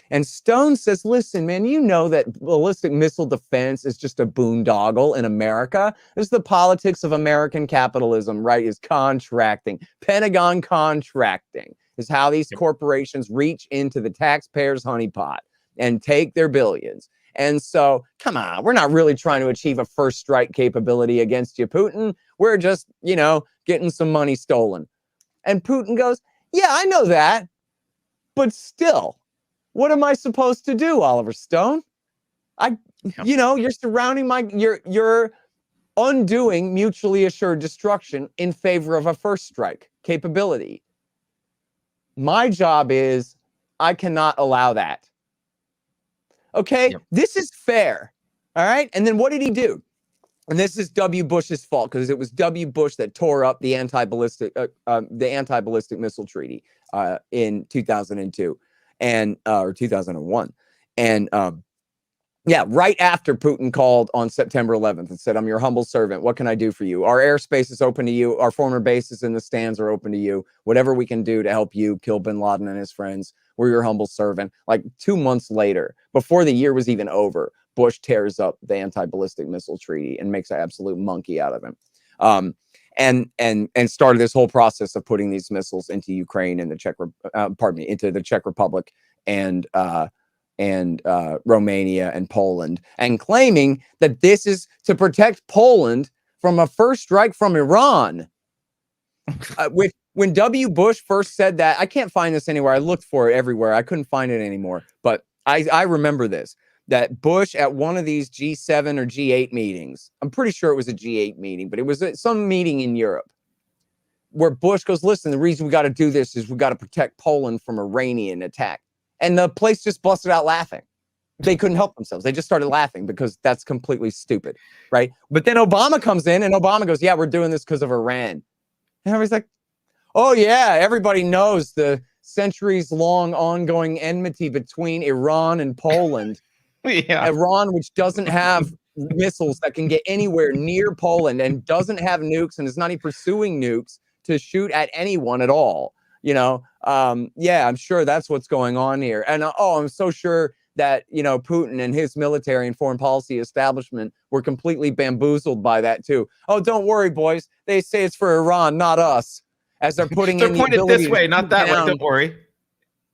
And Stone says, listen, man, you know that ballistic missile defense is just a boondoggle in America. This is the politics of American capitalism, right? Is contracting. Pentagon contracting is how these corporations reach into the taxpayers' honeypot and take their billions. And so, come on, we're not really trying to achieve a first strike capability against you, Putin. We're just, you know, getting some money stolen. And Putin goes, yeah, I know that, but still, what am I supposed to do, Oliver Stone? You know, you're surrounding you're undoing mutually assured destruction in favor of a first strike capability. My job is, I cannot allow that. Okay, this is fair. All right. And then what did he do? And this is W. Bush's fault, because it was W. Bush that tore up the anti-ballistic missile treaty in 2002. Or 2001. And yeah, right after Putin called on September 11th and said, I'm your humble servant. What can I do for you? Our airspace is open to you. Our former bases in the stands are open to you. Whatever we can do to help you kill bin Laden and his friends, we're your humble servant. Like 2 months later, before the year was even over, Bush tears up the anti-ballistic missile treaty and makes an absolute monkey out of him. And started this whole process of putting these missiles into Ukraine and into the Czech Republic and Romania and Poland, and claiming that this is to protect Poland from a first strike from Iran. When W. Bush first said that, I can't find this anywhere. I looked for it everywhere. I couldn't find it anymore. But I remember this, that Bush at one of these G7 or G8 meetings, I'm pretty sure it was a G8 meeting, but it was some meeting in Europe, where Bush goes, listen, the reason we got to do this is we got to protect Poland from Iranian attack. And the place just busted out laughing. They couldn't help themselves. They just started laughing because that's completely stupid, right? But then Obama comes in and Obama goes, yeah, we're doing this because of Iran. And everybody's like, oh yeah, everybody knows the centuries-long ongoing enmity between Iran and Poland. Yeah. Iran, which doesn't have missiles that can get anywhere near Poland and doesn't have nukes and is not even pursuing nukes to shoot at anyone at all. Yeah, I'm sure that's what's going on here. And I'm so sure that, Putin and his military and foreign policy establishment were completely bamboozled by that too. Oh, don't worry, boys. They say it's for Iran, not us. As they're putting in the pointed ability this way, to not that way. down. Don't worry.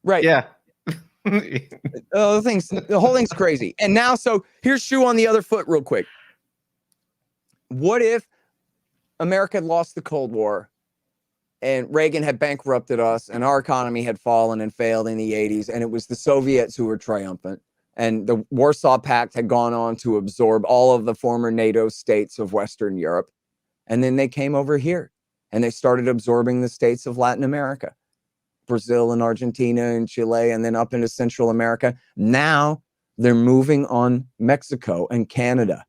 Right. Yeah. The whole thing's crazy. And now, so here's shoe on the other foot real quick. What if America had lost the Cold War and Reagan had bankrupted us and our economy had fallen and failed in the 80s, and it was the Soviets who were triumphant, and the Warsaw Pact had gone on to absorb all of the former NATO states of Western Europe, and then they came over here and they started absorbing the states of Latin America, Brazil and Argentina and Chile, and then up into Central America. Now they're moving on Mexico and Canada,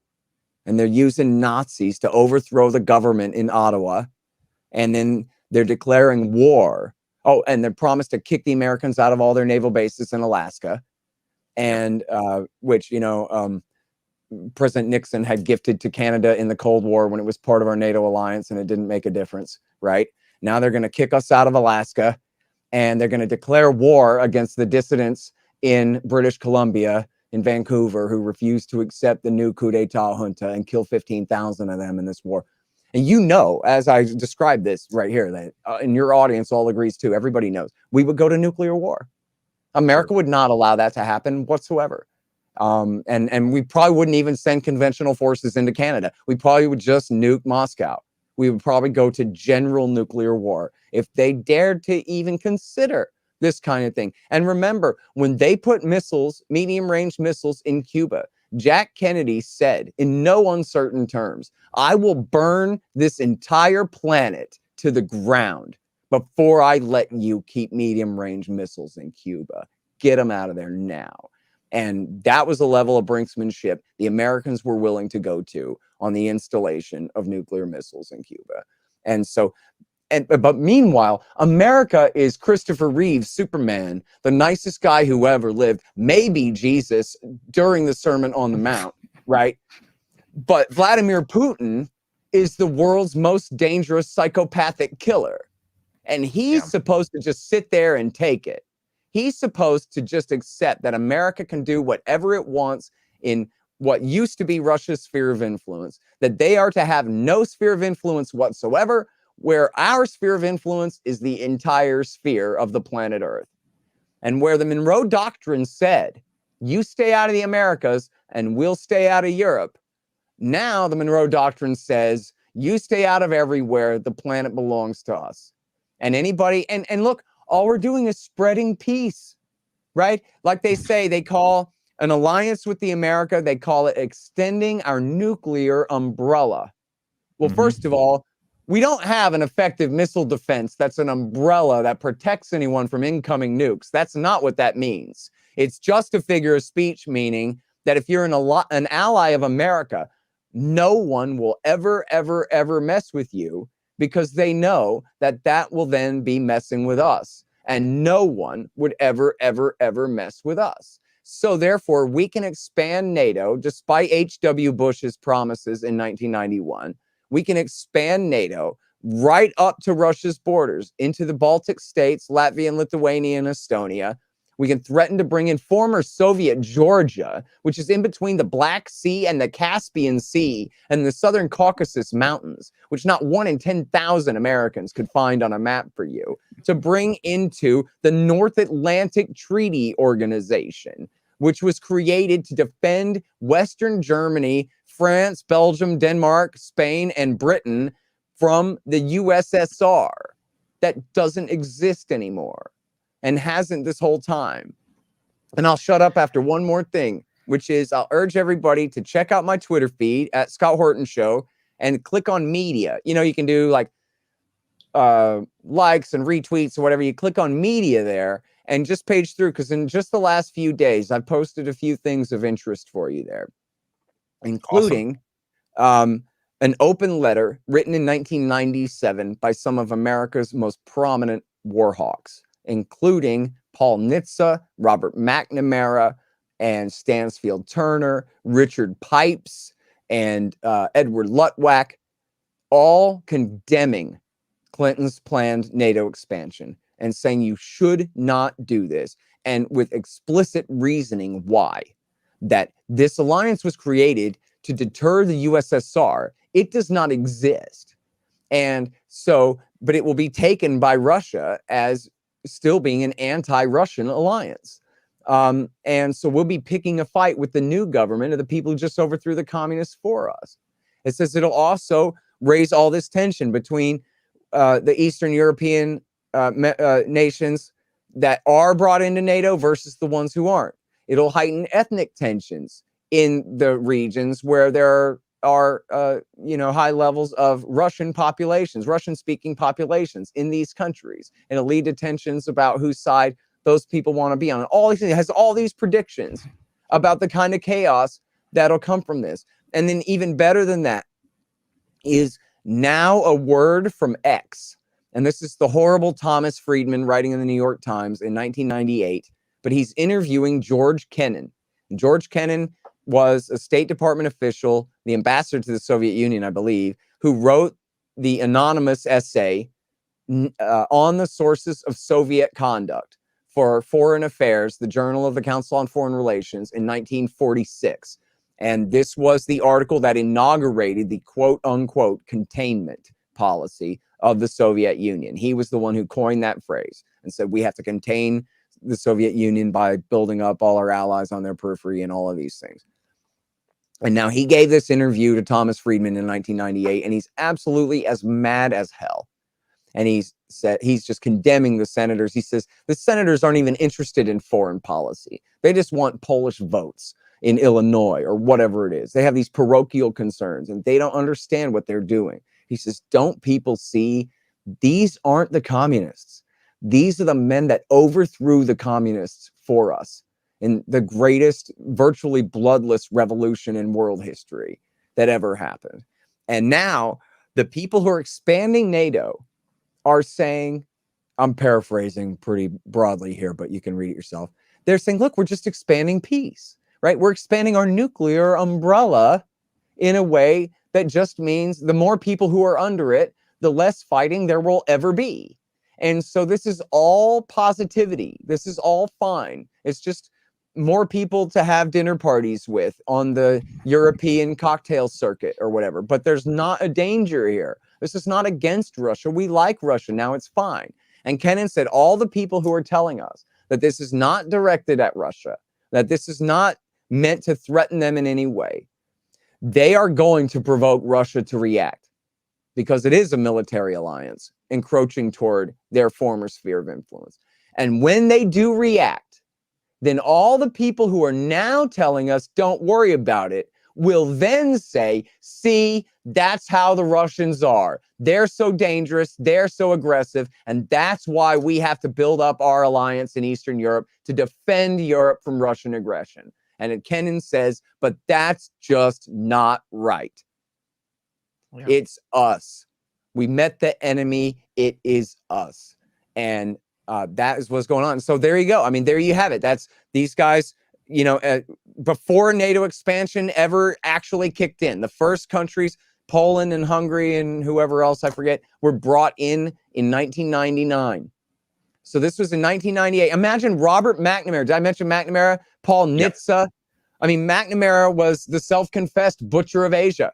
and they're using Nazis to overthrow the government in Ottawa, and then they're declaring war. Oh, and they promised to kick the Americans out of all their naval bases in Alaska, and which, President Nixon had gifted to Canada in the Cold War when it was part of our NATO alliance, and it didn't make a difference, right? Now they're going to kick us out of Alaska, and they're going to declare war against the dissidents in British Columbia, in Vancouver, who refused to accept the new coup d'etat junta, and kill 15,000 of them in this war. And as I described this right here, that and your audience all agrees too, everybody knows, we would go to nuclear war. America would not allow that to happen whatsoever. And we probably wouldn't even send conventional forces into Canada. We probably would just nuke Moscow. We would probably go to general nuclear war if they dared to even consider this kind of thing. And remember, when they put missiles, medium-range missiles in Cuba, Jack Kennedy said in no uncertain terms, I will burn this entire planet to the ground before I let you keep medium-range missiles in Cuba. Get them out of there now. And that was the level of brinksmanship the Americans were willing to go to on the installation of nuclear missiles in Cuba. And so, but meanwhile, America is Christopher Reeve's Superman, the nicest guy who ever lived, maybe Jesus during the Sermon on the Mount, right? But Vladimir Putin is the world's most dangerous psychopathic killer. And he's supposed to just sit there and take it. He's supposed to just accept that America can do whatever it wants in what used to be Russia's sphere of influence, that they are to have no sphere of influence whatsoever, where our sphere of influence is the entire sphere of the planet Earth. And where the Monroe Doctrine said, you stay out of the Americas and we'll stay out of Europe. Now the Monroe Doctrine says, you stay out of everywhere, the planet belongs to us. And anybody, and look, all we're doing is spreading peace, right? Like they say, they call an alliance with the America, they call it extending our nuclear umbrella. Well, first of all, we don't have an effective missile defense that's an umbrella that protects anyone from incoming nukes. That's not what that means. It's just a figure of speech, meaning that if you're an ally of America, no one will ever, ever, ever mess with you, because they know that that will then be messing with us. And no one would ever, ever, ever mess with us. So therefore, we can expand NATO, despite H.W. Bush's promises in 1991. We can expand NATO right up to Russia's borders, into the Baltic states, Latvia and Lithuania and Estonia. We can threaten to bring in former Soviet Georgia, which is in between the Black Sea and the Caspian Sea and the Southern Caucasus Mountains, which not 1 in 10,000 Americans could find on a map for you, to bring into the North Atlantic Treaty Organization, which was created to defend Western Germany, France, Belgium, Denmark, Spain, and Britain from the USSR. That doesn't exist anymore. And hasn't this whole time. And I'll shut up after one more thing, which is I'll urge everybody to check out my Twitter feed at Scott Horton Show and click on media. You know, you can do like likes and retweets or whatever. You click on media there and just page through, because in just the last few days, I've posted a few things of interest for you there, including an open letter written in 1997 by some of America's most prominent war hawks, including Paul Nitze, Robert McNamara, and Stansfield Turner, Richard Pipes, and Edward Luttwak, all condemning Clinton's planned NATO expansion and saying you should not do this, and with explicit reasoning why. That this alliance was created to deter the USSR. It does not exist. And so, but it will be taken by Russia as still being an anti-Russian alliance. And so we'll be picking a fight with the new government of the people who just overthrew the communists for us. It says it'll also raise all this tension between the Eastern European nations that are brought into NATO versus the ones who aren't. It'll heighten ethnic tensions in the regions where there are high levels of Russian populations, Russian-speaking populations in these countries, and it'll lead to tensions about whose side those people want to be on. All these things, it has all these predictions about the kind of chaos that'll come from this. And then even better than that is now a word from X. And this is the horrible Thomas Friedman writing in the New York Times in 1998. But he's interviewing George Kennan. And George Kennan was a State Department official, the ambassador to the Soviet Union, I believe, who wrote the anonymous essay on the sources of Soviet conduct for Foreign Affairs, the Journal of the Council on Foreign Relations, in 1946. And this was the article that inaugurated the quote-unquote containment policy of the Soviet Union. He was the one who coined that phrase and said we have to contain the Soviet Union by building up all our allies on their periphery and all of these things. And now he gave this interview to Thomas Friedman in 1998, and he's absolutely as mad as hell. And he's just condemning the senators. He says the senators aren't even interested in foreign policy. They just want Polish votes in Illinois or whatever it is. They have these parochial concerns and they don't understand what they're doing. He says, don't people see these aren't the communists? These are the men that overthrew the communists for us in the greatest, virtually bloodless revolution in world history that ever happened. And now the people who are expanding NATO are saying, I'm paraphrasing pretty broadly here, but you can read it yourself. They're saying, look, we're just expanding peace, right? We're expanding our nuclear umbrella in a way that just means the more people who are under it, the less fighting there will ever be. And so this is all positivity. This is all fine. It's just more people to have dinner parties with on the European cocktail circuit or whatever. But there's not a danger here. This is not against Russia. We like Russia. Now it's fine. And Kennan said all the people who are telling us that this is not directed at Russia, that this is not meant to threaten them in any way, they are going to provoke Russia to react because it is a military alliance encroaching toward their former sphere of influence. And when they do react, then all the people who are now telling us don't worry about it will then say, see, that's how the Russians are. They're so dangerous. They're so aggressive. And that's why we have to build up our alliance in Eastern Europe to defend Europe from Russian aggression. And Kennan says, but that's just not right. Yeah. It's us. We met the enemy. It is us. And that is what's going on. So there you go. I mean, there you have it. That's these guys, you know, before NATO expansion ever actually kicked in, the first countries, Poland and Hungary and whoever else I forget, were brought in 1999. So this was in 1998. Imagine Robert McNamara. Did I mention McNamara? Paul Nitze. Yep. I mean, McNamara was the self-confessed butcher of Asia.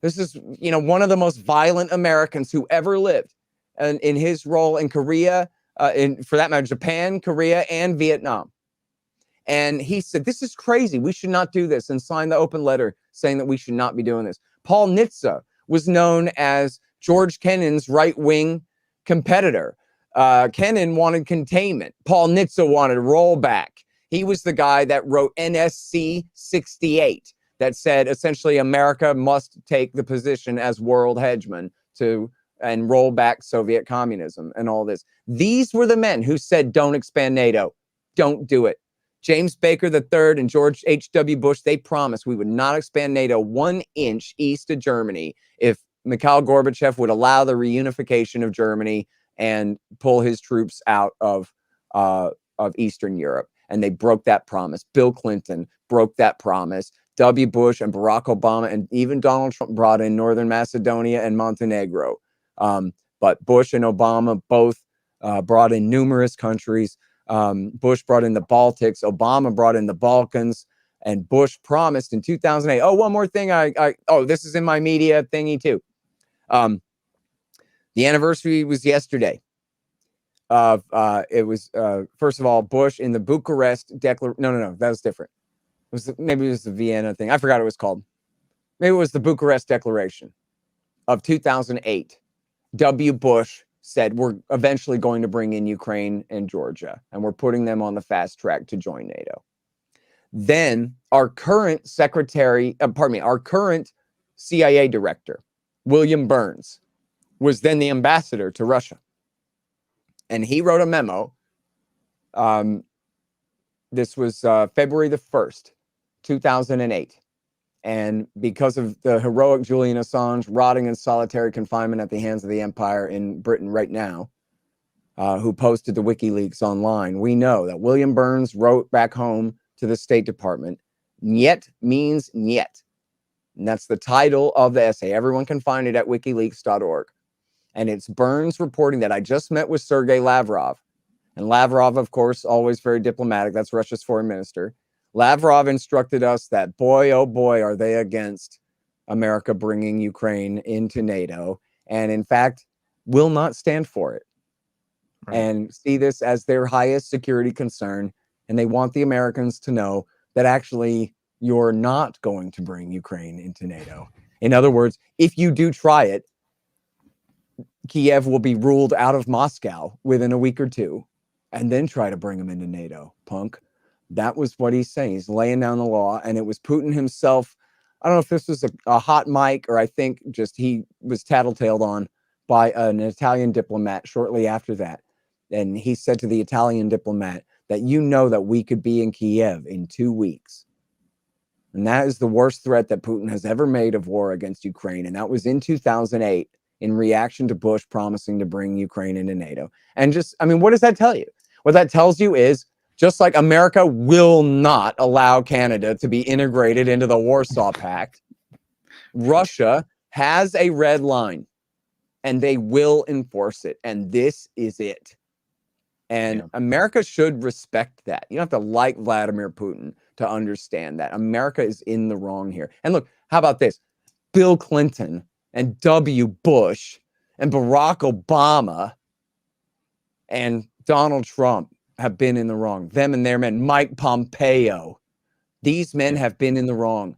This is, you know, one of the most violent Americans who ever lived. And in his role in Korea, for that matter, Japan, Korea, and Vietnam. And he said, this is crazy. We should not do this, and signed the open letter saying that we should not be doing this. Paul Nitze was known as George Kennan's right-wing competitor. Kennan wanted containment. Paul Nitze wanted rollback. He was the guy that wrote NSC 68 that said essentially America must take the position as world hegemon and roll back Soviet communism and all this. These were the men who said, don't expand NATO. Don't do it. James Baker III and George H.W. Bush, they promised we would not expand NATO 1 inch east of Germany if Mikhail Gorbachev would allow the reunification of Germany and pull his troops out of Eastern Europe. And they broke that promise. Bill Clinton broke that promise. W. Bush and Barack Obama and even Donald Trump brought in Northern Macedonia and Montenegro. But Bush and Obama both brought in numerous countries. Bush brought in the Baltics. Obama brought in the Balkans. And Bush promised in 2008. Oh, one more thing. This is in my media thingy too. The anniversary was yesterday. It was first of all Bush in the Bucharest Declaration. No, that was different. Maybe it was the Vienna thing. I forgot what it was called. Maybe it was the Bucharest Declaration of 2008. W. Bush said we're eventually going to bring in Ukraine and Georgia, and we're putting them on the fast track to join NATO. Then our current our current CIA director, William Burns, was then the ambassador to Russia. And he wrote a memo. This was February the 1st, 2008. And because of the heroic Julian Assange rotting in solitary confinement at the hands of the empire in Britain right now, who posted the WikiLeaks online, we know that William Burns wrote back home to the State Department, "Niet means niet." And that's the title of the essay. Everyone can find it at wikileaks.org. And it's Burns reporting that I just met with Sergei Lavrov. And Lavrov, of course, always very diplomatic. That's Russia's foreign minister. Lavrov instructed us that, boy, oh boy, are they against America bringing Ukraine into NATO. And in fact, will not stand for it. Right. And see this as their highest security concern. And they want the Americans to know that actually you're not going to bring Ukraine into NATO. In other words, if you do try it, Kiev will be ruled out of Moscow within a week or two, and then try to bring them into NATO, punk. That was what he's saying. He's laying down the law, and it was Putin himself. I don't know if this was a hot mic, or I think just he was tattletaled on by an Italian diplomat shortly after that. And he said to the Italian diplomat that that we could be in Kiev in 2 weeks. And that is the worst threat that Putin has ever made of war against Ukraine. And that was in 2008 in reaction to Bush promising to bring Ukraine into NATO. And what does that tell you? What that tells you is just like America will not allow Canada to be integrated into the Warsaw Pact, Russia has a red line and they will enforce it. And this is it. And America should respect that. You don't have to like Vladimir Putin to understand that. America is in the wrong here. And look, how about this? Bill Clinton and W. Bush and Barack Obama and Donald Trump have been in the wrong. Them and their men, Mike Pompeo. These men have been in the wrong.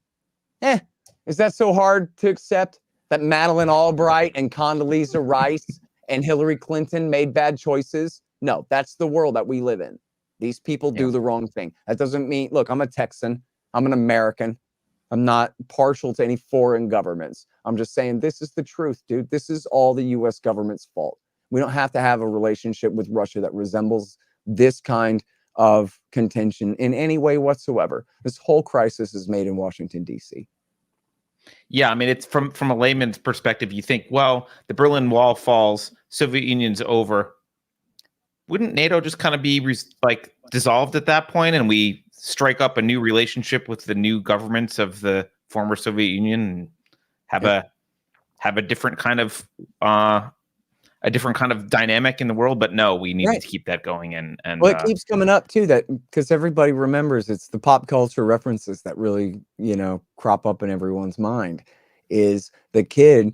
Is that so hard to accept that Madeleine Albright and Condoleezza Rice and Hillary Clinton made bad choices? No, that's the world that we live in. These people do the wrong thing. That doesn't mean, look, I'm a Texan. I'm an American. I'm not partial to any foreign governments. I'm just saying this is the truth, dude. This is all the U.S. government's fault. We don't have to have a relationship with Russia that resembles this kind of contention in any way whatsoever. This whole crisis is made in Washington, D.C. Yeah, I mean, it's from a layman's perspective, you think, well, the Berlin Wall falls, Soviet Union's over. Wouldn't NATO just kind of be dissolved at that point, and we strike up a new relationship with the new governments of the former Soviet Union and have a different kind of dynamic in the world? But no, we need to keep that going. And well, it keeps coming up too, that because everybody remembers, it's the pop culture references that really crop up in everyone's mind, is the kid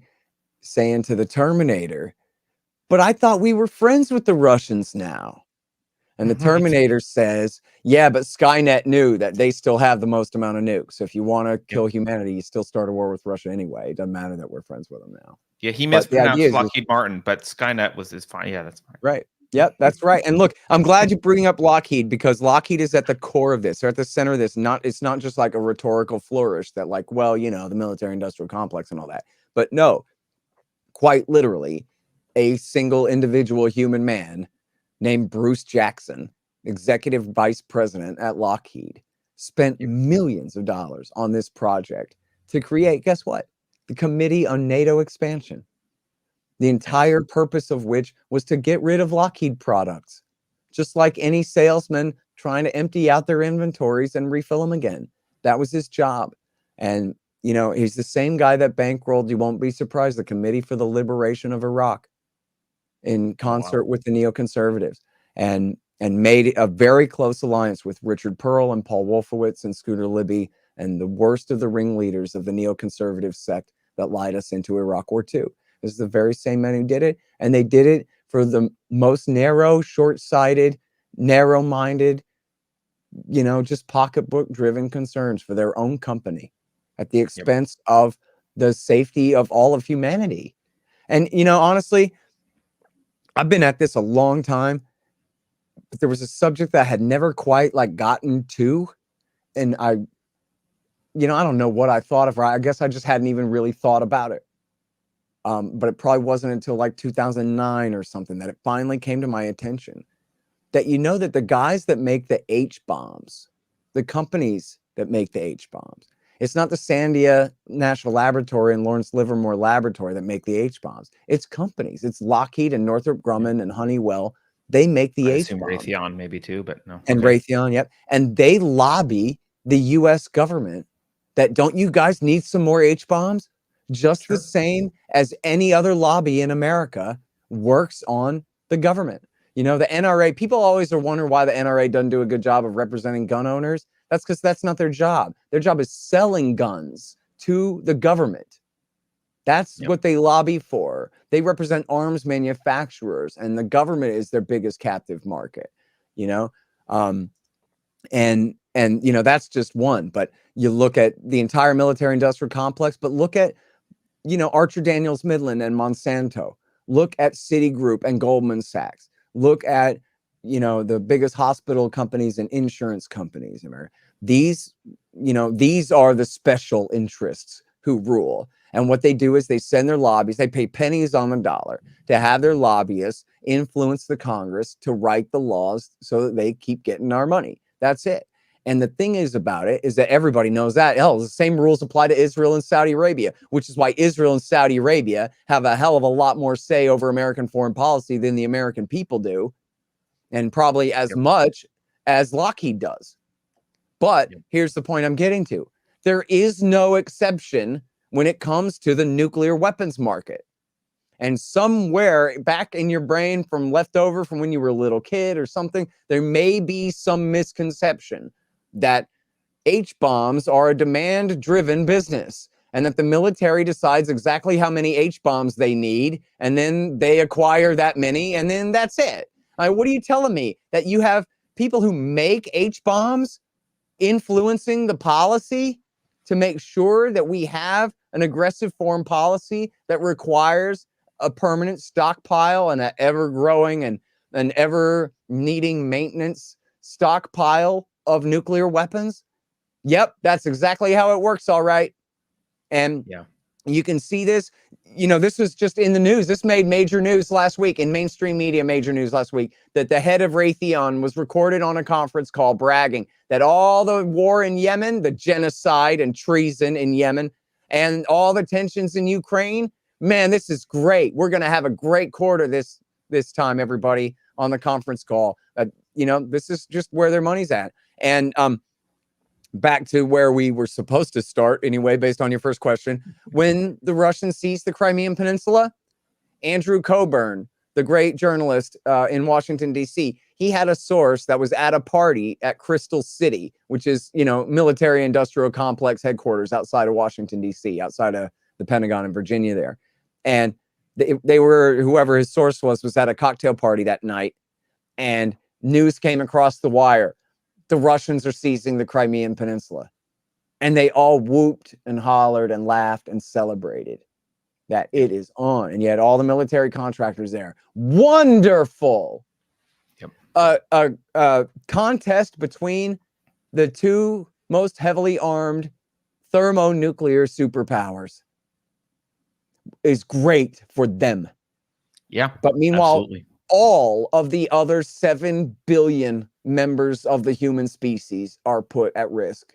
saying to the Terminator, "But I thought we were friends with the Russians now." And the Terminator says, "Yeah, but Skynet knew that they still have the most amount of nukes. So if you want to kill humanity, you still start a war with Russia anyway. It doesn't matter that we're friends with them now." Yeah, he mispronounced Lockheed Martin, but Skynet is fine. Yeah, that's fine. Right. Yep, that's right. And look, I'm glad you bring up Lockheed, because Lockheed is at the core of this. They're at the center of this. It's not just like a rhetorical flourish that the military industrial complex and all that. But no, quite literally, a single individual human man named Bruce Jackson, executive vice president at Lockheed, spent millions of dollars on this project to create, guess what? The Committee on NATO Expansion. The entire purpose of which was to get rid of Lockheed products, just like any salesman trying to empty out their inventories and refill them again. That was his job. And, you know, he's the same guy that bankrolled, you won't be surprised, the Committee for the Liberation of Iraq in concert with the neoconservatives, and made a very close alliance with Richard Pearl and Paul Wolfowitz and Scooter Libby and the worst of the ringleaders of the neoconservative sect that lied us into Iraq War II. This is the very same men who did it, and they did it for the most narrow, short-sighted, narrow-minded, you know, just pocketbook-driven concerns for their own company at the expense of the safety of all of humanity. And, you know, honestly, I've been at this a long time, but there was a subject that I had never quite like gotten to, and I don't know what I thought of. I guess I just hadn't even really thought about it. But it probably wasn't until like 2009 or something that it finally came to my attention that, you know, that the guys that make the H-bombs, the companies that make the H-bombs, it's not the Sandia National Laboratory and Lawrence Livermore Laboratory that make the H-bombs. It's companies. It's Lockheed and Northrop Grumman and Honeywell. They make the H-bombs. Raytheon maybe too, but no. And Raytheon, yep. And they lobby the U.S. government that, don't you guys need some more H-bombs? Just the same as any other lobby in America works on the government. You know, the NRA, people always are wondering why the NRA doesn't do a good job of representing gun owners. That's because that's not their job. Their job is selling guns to the government. That's what they lobby for. They represent arms manufacturers, and the government is their biggest captive market, you know? And you know, that's just one. But you look at the entire military industrial complex, but look at, you know, Archer Daniels Midland and Monsanto. Look at Citigroup and Goldman Sachs. Look at, you know, the biggest hospital companies and insurance companies. These, you know, these are the special interests who rule. And what they do is they send their lobbies, they pay pennies on the dollar to have their lobbyists influence the Congress to write the laws so that they keep getting our money. That's it. And the thing is about it is that everybody knows that, hell, the same rules apply to Israel and Saudi Arabia, which is why Israel and Saudi Arabia have a hell of a lot more say over American foreign policy than the American people do, and probably as much as Lockheed does. But here's the point I'm getting to. There is no exception when it comes to the nuclear weapons market. And somewhere back in your brain from leftover from when you were a little kid or something, there may be some misconception that H-bombs are a demand-driven business and that the military decides exactly how many H-bombs they need, and then they acquire that many, and then that's it. What are you telling me? That you have people who make H-bombs influencing the policy to make sure that we have an aggressive foreign policy that requires a permanent stockpile and an ever-growing and an ever-needing maintenance stockpile of nuclear weapons? Yep, that's exactly how it works, all right. And you can see this, you know, this was just in the news. This made major news last week, in mainstream media, major news last week, that the head of Raytheon was recorded on a conference call bragging that all the war in Yemen, the genocide and treason in Yemen, and all the tensions in Ukraine, man, this is great. We're going to have a great quarter this time, everybody, on the conference call. You know, this is just where their money's at. And back to where we were supposed to start anyway, based on your first question. When the Russians seized the Crimean Peninsula, Andrew Coburn, the great journalist in Washington, D.C., he had a source that was at a party at Crystal City, which is, you know, military industrial complex headquarters outside of Washington, D.C., outside of the Pentagon in Virginia there. And they were, whoever his source was at a cocktail party that night. And news came across the wire. The Russians are seizing the Crimean Peninsula. And they all whooped and hollered and laughed and celebrated that it is on. And you had all the military contractors there. Wonderful. A contest between the two most heavily armed thermonuclear superpowers is great for them. Yeah. But meanwhile, all of the other 7 billion members of the human species are put at risk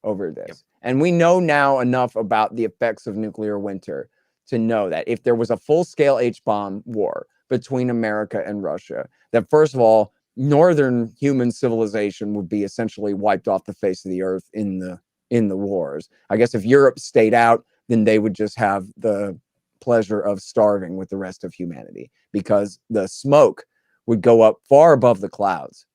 over this. And we know now enough about the effects of nuclear winter to know that if there was a full-scale H-bomb war between America and Russia, that first of all, northern human civilization would be essentially wiped off the face of the earth in in the wars. I guess if Europe stayed out, then they would just have the pleasure of starving with the rest of humanity, because the smoke would go up far above the clouds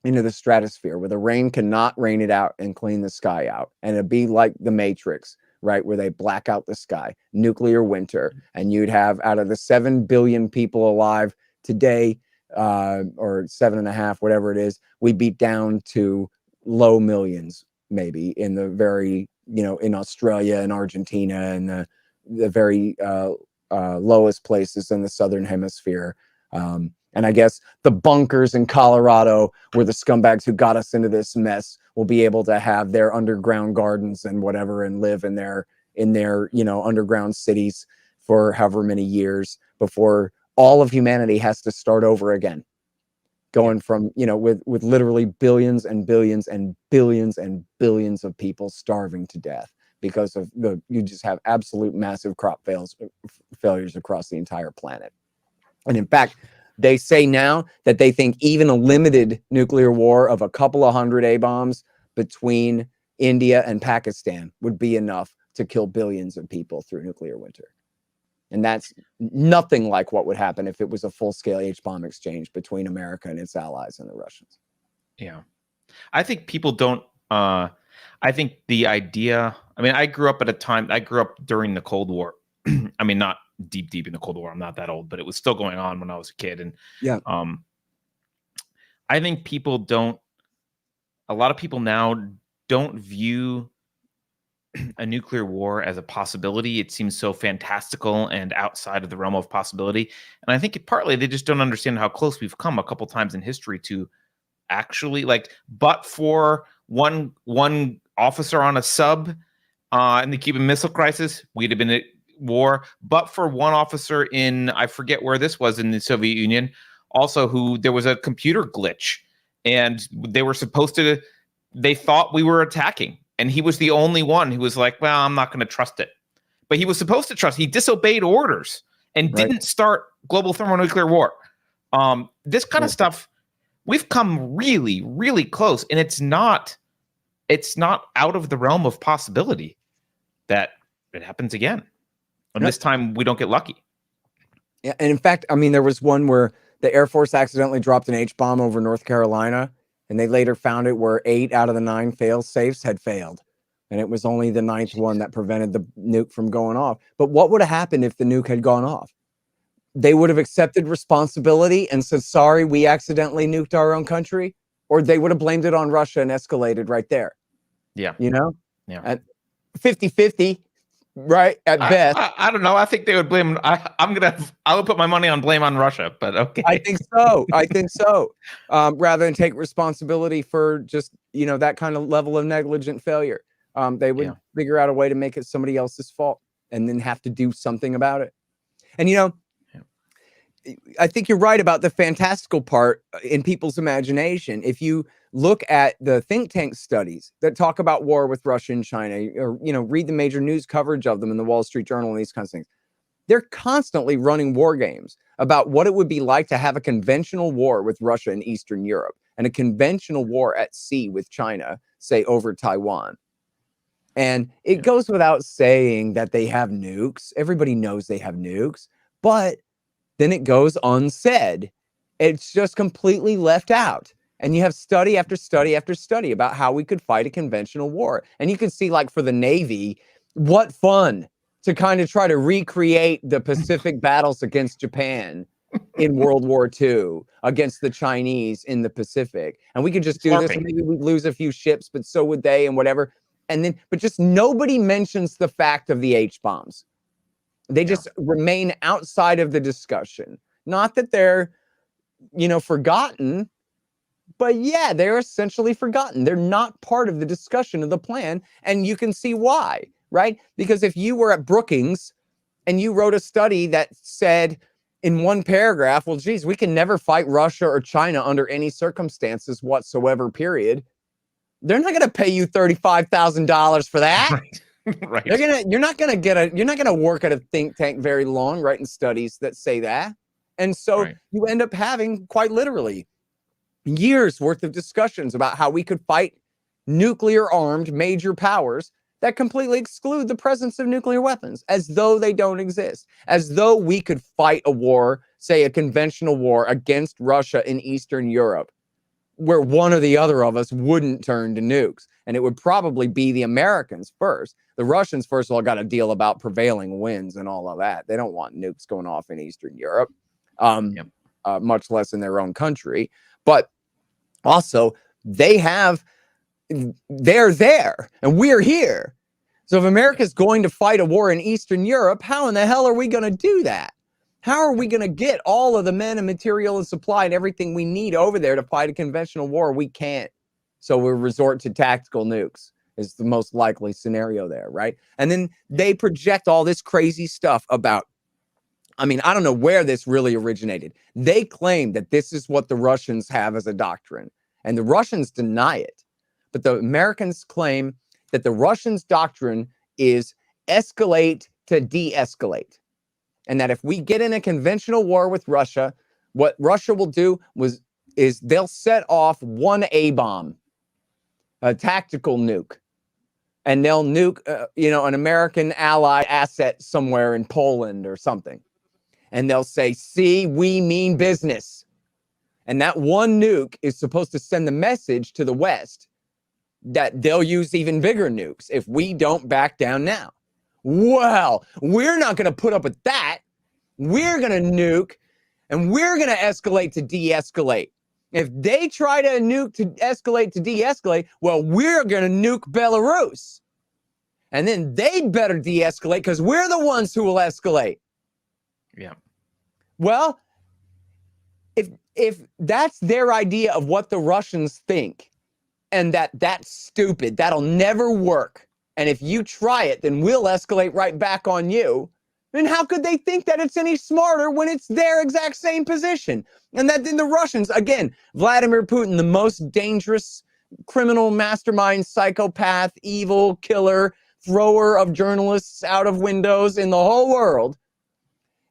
into the stratosphere, where the rain cannot rain it out and clean the sky out. And it'd be like the Matrix, right, where they black out the sky, nuclear winter, and you'd have, out of the 7 billion people alive today, or 7.5, whatever it is, we'd be down to low millions, maybe, in the very, in Australia and Argentina and the very lowest places in the southern hemisphere. And I guess the bunkers in Colorado, where the scumbags who got us into this mess will be able to have their underground gardens and whatever, and live in their underground cities for however many years before all of humanity has to start over again, going from, with literally billions and billions and billions and billions of people starving to death because of you just have absolute massive crop failures across the entire planet. And in fact, they say now that they think even a limited nuclear war of a couple of hundred A-bombs between India and Pakistan would be enough to kill billions of people through nuclear winter. And that's nothing like what would happen if it was a full-scale H-bomb exchange between America and its allies and the Russians. Yeah. I think people don't, I think the idea, I grew up during the Cold War. Not deep in the Cold War. I'm not that old, but it was still going on when I was a kid. And yeah, I think a lot of people now don't view a nuclear war as a possibility. It seems so fantastical and outside of the realm of possibility. And I think partly they just don't understand how close we've come a couple times in history to actually, but for one officer on a sub in the Cuban Missile Crisis, we'd have been at war. But for one officer in, I forget where this was, in the Soviet Union, also there was a computer glitch, and they thought we were attacking. And he was the only one who was like, well, I'm not going to trust it. But he was supposed to trust. He disobeyed orders and didn't start global thermonuclear war. This kind of stuff, we've come really, really close. And it's not out of the realm of possibility that it happens again. And this time we don't get lucky. Yeah, and in fact, there was one where the Air Force accidentally dropped an H-bomb over North Carolina, and they later found it where 8 out of the 9 fail-safes had failed. And it was only the 9th one that prevented the nuke from going off. But what would have happened if the nuke had gone off? They would have accepted responsibility and said, sorry, we accidentally nuked our own country, or they would have blamed it on Russia and escalated right there. Yeah. Yeah. At 50-50. Right, at best. I don't know. I think they would blame. I would put my money on blame on Russia, but okay. I think so. Rather than take responsibility for just that kind of level of negligent failure, they would figure out a way to make it somebody else's fault and then have to do something about it. And I think you're right about the fantastical part in people's imagination. If you look at the think tank studies that talk about war with Russia and China, or read the major news coverage of them in the Wall Street Journal and these kinds of things, they're constantly running war games about what it would be like to have a conventional war with Russia in Eastern Europe and a conventional war at sea with China, say over Taiwan. And it goes without saying that they have nukes. Everybody knows they have nukes, but then it goes unsaid. It's just completely left out. And you have study after study after study about how we could fight a conventional war. And you can see, for the Navy, what fun to kind of try to recreate the Pacific battles against Japan in World War II, against the Chinese in the Pacific. And we could just do this, and maybe we'd lose a few ships, but so would they, and whatever. But just nobody mentions the fact of the H-bombs. They just remain outside of the discussion. Not that they're, forgotten, but they're essentially forgotten. They're not part of the discussion of the plan. And you can see why, right? Because if you were at Brookings and you wrote a study that said in one paragraph, well, geez, we can never fight Russia or China under any circumstances whatsoever, period. They're not going to pay you $35,000 for that. Right. You're not going to work at a think tank very long writing studies that say that. And so you end up having, quite literally, years worth of discussions about how we could fight nuclear-armed major powers that completely exclude the presence of nuclear weapons, as though they don't exist, as though we could fight a war, say a conventional war against Russia in Eastern Europe, where one or the other of us wouldn't turn to nukes. And it would probably be the Americans first. The Russians, first of all, got to deal about prevailing winds and all of that. They don't want nukes going off in Eastern Europe, much less in their own country. But also, they're there and we're here. So if America's going to fight a war in Eastern Europe, how in the hell are we going to do that? How are we going to get all of the men and material and supply and everything we need over there to fight a conventional war? We can't. So we resort to tactical nukes is the most likely scenario there, right? And then they project all this crazy stuff about, I mean, I don't know where this really originated. They claim that this is what the Russians have as a doctrine, and the Russians deny it. But the Americans claim that the Russians' doctrine is escalate to de-escalate. And that if we get in a conventional war with Russia, what Russia will do is they'll set off one A-bomb, a tactical nuke, and they'll nuke, an American ally asset somewhere in Poland or something. And they'll say, see, we mean business. And that one nuke is supposed to send the message to the West that they'll use even bigger nukes if we don't back down now. Well, we're not going to put up with that. We're going to nuke, and we're going to escalate to de-escalate. If they try to nuke to escalate to de-escalate, well, we're going to nuke Belarus. And then they better de-escalate because we're the ones who will escalate. Yeah. Well, if that's their idea of what the Russians think, and that's stupid, that'll never work. And if you try it, then we'll escalate right back on you. Then how could they think that it's any smarter when it's their exact same position? And that then the Russians, again, Vladimir Putin, the most dangerous criminal mastermind, psychopath, evil killer, thrower of journalists out of windows in the whole world,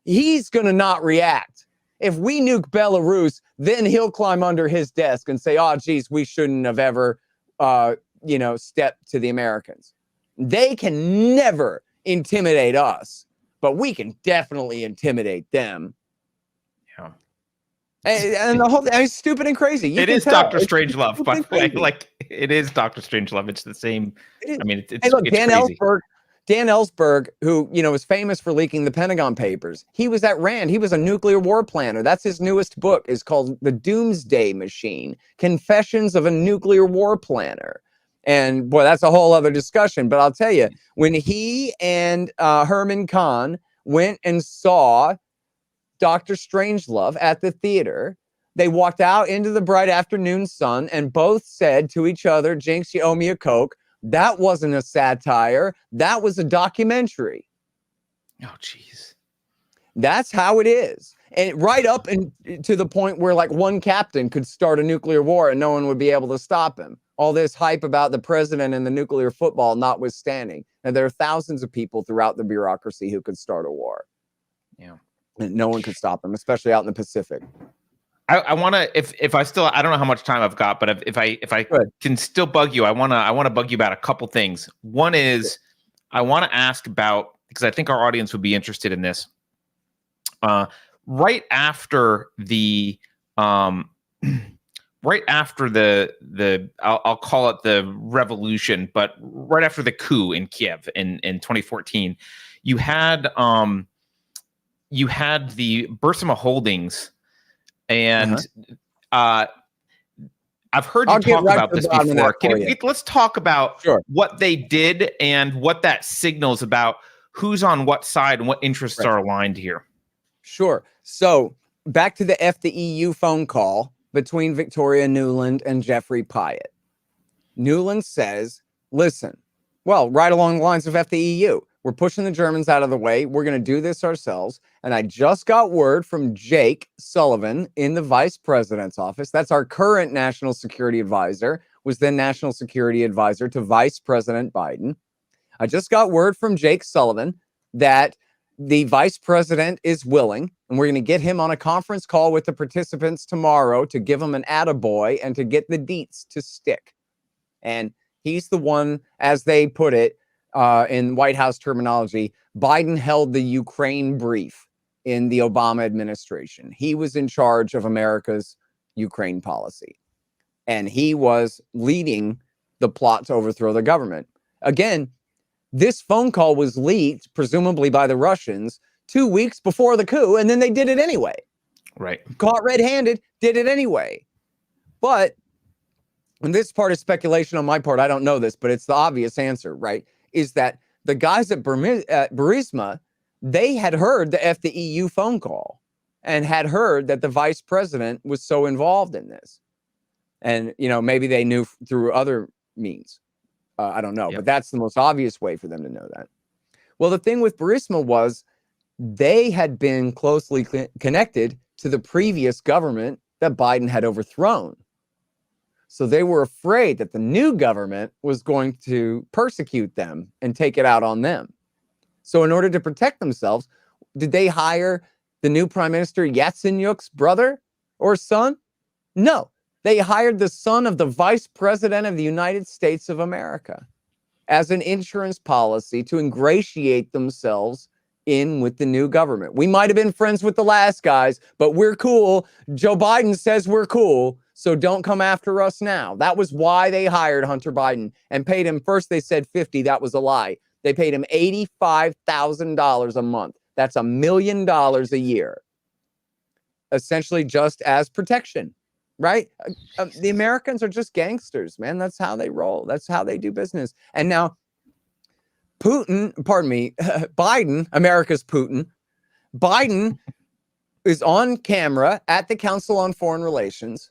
he's going to not react. If we nuke Belarus, then he'll climb under his desk and say, oh, geez, we shouldn't have ever, stepped to the Americans. They can never intimidate us, but we can definitely intimidate them. Yeah. And the whole thing is stupid and crazy. It is Dr. Strangelove, by the way. Like, it is Dr. Strangelove. It's the same. I mean, it's, hey, look, it's crazy. Dan Ellsberg, who, was famous for leaking the Pentagon Papers, he was at Rand. He was a nuclear war planner. That's his newest book, is called The Doomsday Machine, Confessions of a Nuclear War Planner. And boy, that's a whole other discussion. But I'll tell you, when he and Herman Kahn went and saw Dr. Strangelove at the theater, they walked out into the bright afternoon sun and both said to each other, Jinx, you owe me a Coke. That wasn't a satire. That was a documentary. Oh, geez. That's how it is. And right up to the point where like one captain could start a nuclear war and no one would be able to stop him. All this hype about the president and the nuclear football notwithstanding. And there are thousands of people throughout the bureaucracy who could start a war. Yeah. And no one could stop them, especially out in the Pacific. I want to, if I still, I don't know how much time I've got, but if I can still bug you, I want to bug you about a couple things. One is I want to ask about, because I think our audience would be interested in this. Right after the I'll call it the revolution, but right after the coup in Kiev in 2014, you had the Burisma Holdings. And I've heard you talk about this before. Let's talk about what they did and what that signals about who's on what side and what interests are aligned here. Sure. So back to the FDEU phone call between Victoria Nuland and Jeffrey Pyatt. Nuland says, listen, well, right along the lines of FDEU, we're pushing the Germans out of the way. We're going to do this ourselves. And I just got word from Jake Sullivan in the vice president's office. That's our current national security advisor, was then national security advisor to Vice President Biden. I just got word from Jake Sullivan that the vice president is willing, and we're going to get him on a conference call with the participants tomorrow to give him an attaboy and to get the deets to stick. And He's the one, as they put it in White House terminology, Biden held the Ukraine brief in the Obama administration. He was in charge of America's Ukraine policy. And he was leading the plot to overthrow the government. Again, this phone call was leaked, presumably by the Russians, 2 weeks before the coup, and then they did it anyway. Right. Caught red-handed, did it anyway. But, and this part is speculation on my part, I don't know this, but it's the obvious answer, right? Is that the guys at Burisma, they had heard the FDEU phone call and had heard that the vice president was so involved in this. And, you know, maybe they knew through other means. I don't know, but that's the most obvious way for them to know that. Well, the thing with Burisma was they had been closely connected to the previous government that Biden had overthrown. So they were afraid that the new government was going to persecute them and take it out on them. So in order to protect themselves, did they hire the new Prime Minister Yatsenyuk's brother or son? No. They hired the son of the Vice President of the United States of America as an insurance policy to ingratiate themselves in with the new government. We might have been friends with the last guys, but we're cool. Joe Biden says we're cool, so don't come after us now. That was why they hired Hunter Biden and paid him. First, they said 50. That was a lie. They paid him $85,000 a month. That's $1 million a year, essentially just as protection. Right? The Americans are just gangsters, man. That's how they roll. That's how they do business. And now Putin, pardon me, Biden, America's Putin, Biden is on camera at the Council on Foreign Relations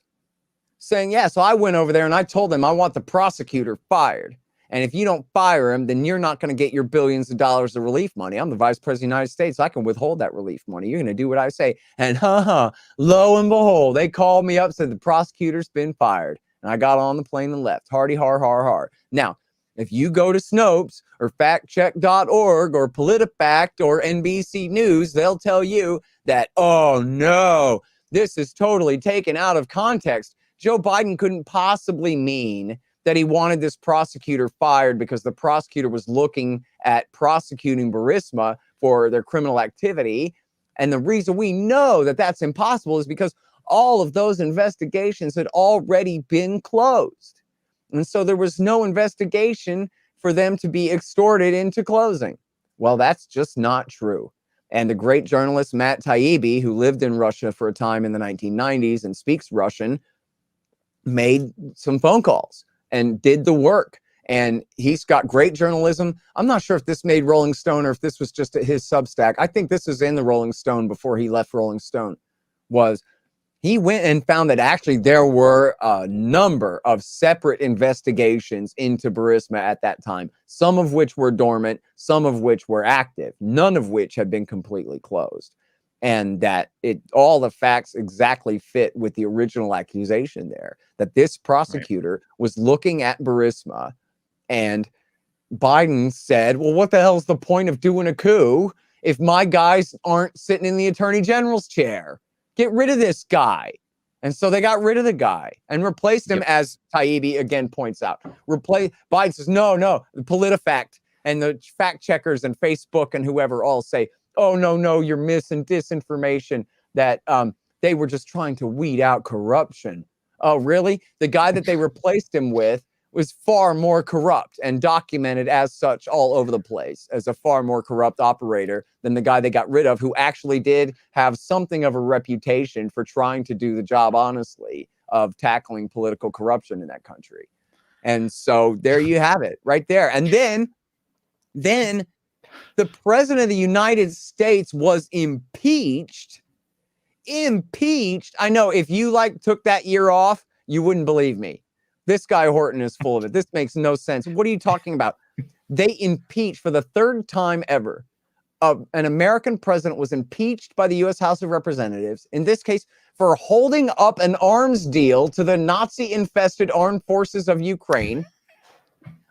saying, yeah, so I went over there and I told them I want the prosecutor fired. And if you don't fire him, then you're not going to get your billions of dollars of relief money. I'm the vice president of the United States. I can withhold that relief money. You're going to do what I say. And lo and behold, they called me up, said the prosecutor's been fired. And I got on the plane and left. Hardy har har har. Now, if you go to Snopes or factcheck.org or PolitiFact or NBC News, they'll tell you that, oh no, this is totally taken out of context. Joe Biden couldn't possibly mean that he wanted this prosecutor fired because the prosecutor was looking at prosecuting Burisma for their criminal activity. And the reason we know that that's impossible is because all of those investigations had already been closed. And so there was no investigation for them to be extorted into closing. Well, that's just not true. And the great journalist Matt Taibbi, who lived in Russia for a time in the 1990s and speaks Russian, made some phone calls and did the work. And he's got great journalism. I'm not sure if this made Rolling Stone or if this was just his Substack. I think this is in the Rolling Stone before he left Rolling Stone. Was he went and found that actually there were a number of separate investigations into Burisma at that time, some of which were dormant, some of which were active, none of which had been completely closed. And that all the facts exactly fit with the original accusation there, that this prosecutor was looking at Burisma, and Biden said, well, what the hell's the point of doing a coup if my guys aren't sitting in the attorney general's chair? Get rid of this guy. And so they got rid of the guy and replaced him, as Taibbi again points out. Biden says, no, the PolitiFact and the fact checkers and Facebook and whoever all say, oh, no, you're missing disinformation, that they were just trying to weed out corruption. Oh, really? The guy that they replaced him with was far more corrupt and documented as such all over the place as a far more corrupt operator than the guy they got rid of, who actually did have something of a reputation for trying to do the job honestly of tackling political corruption in that country. And so there you have it right there. And then the president of the United States was impeached. I know if you took that year off, you wouldn't believe me. This guy Horton is full of it. This makes no sense. What are you talking about? They impeached for the third time ever. An American president was impeached by the U.S. House of Representatives, in this case, for holding up an arms deal to the Nazi-infested armed forces of Ukraine.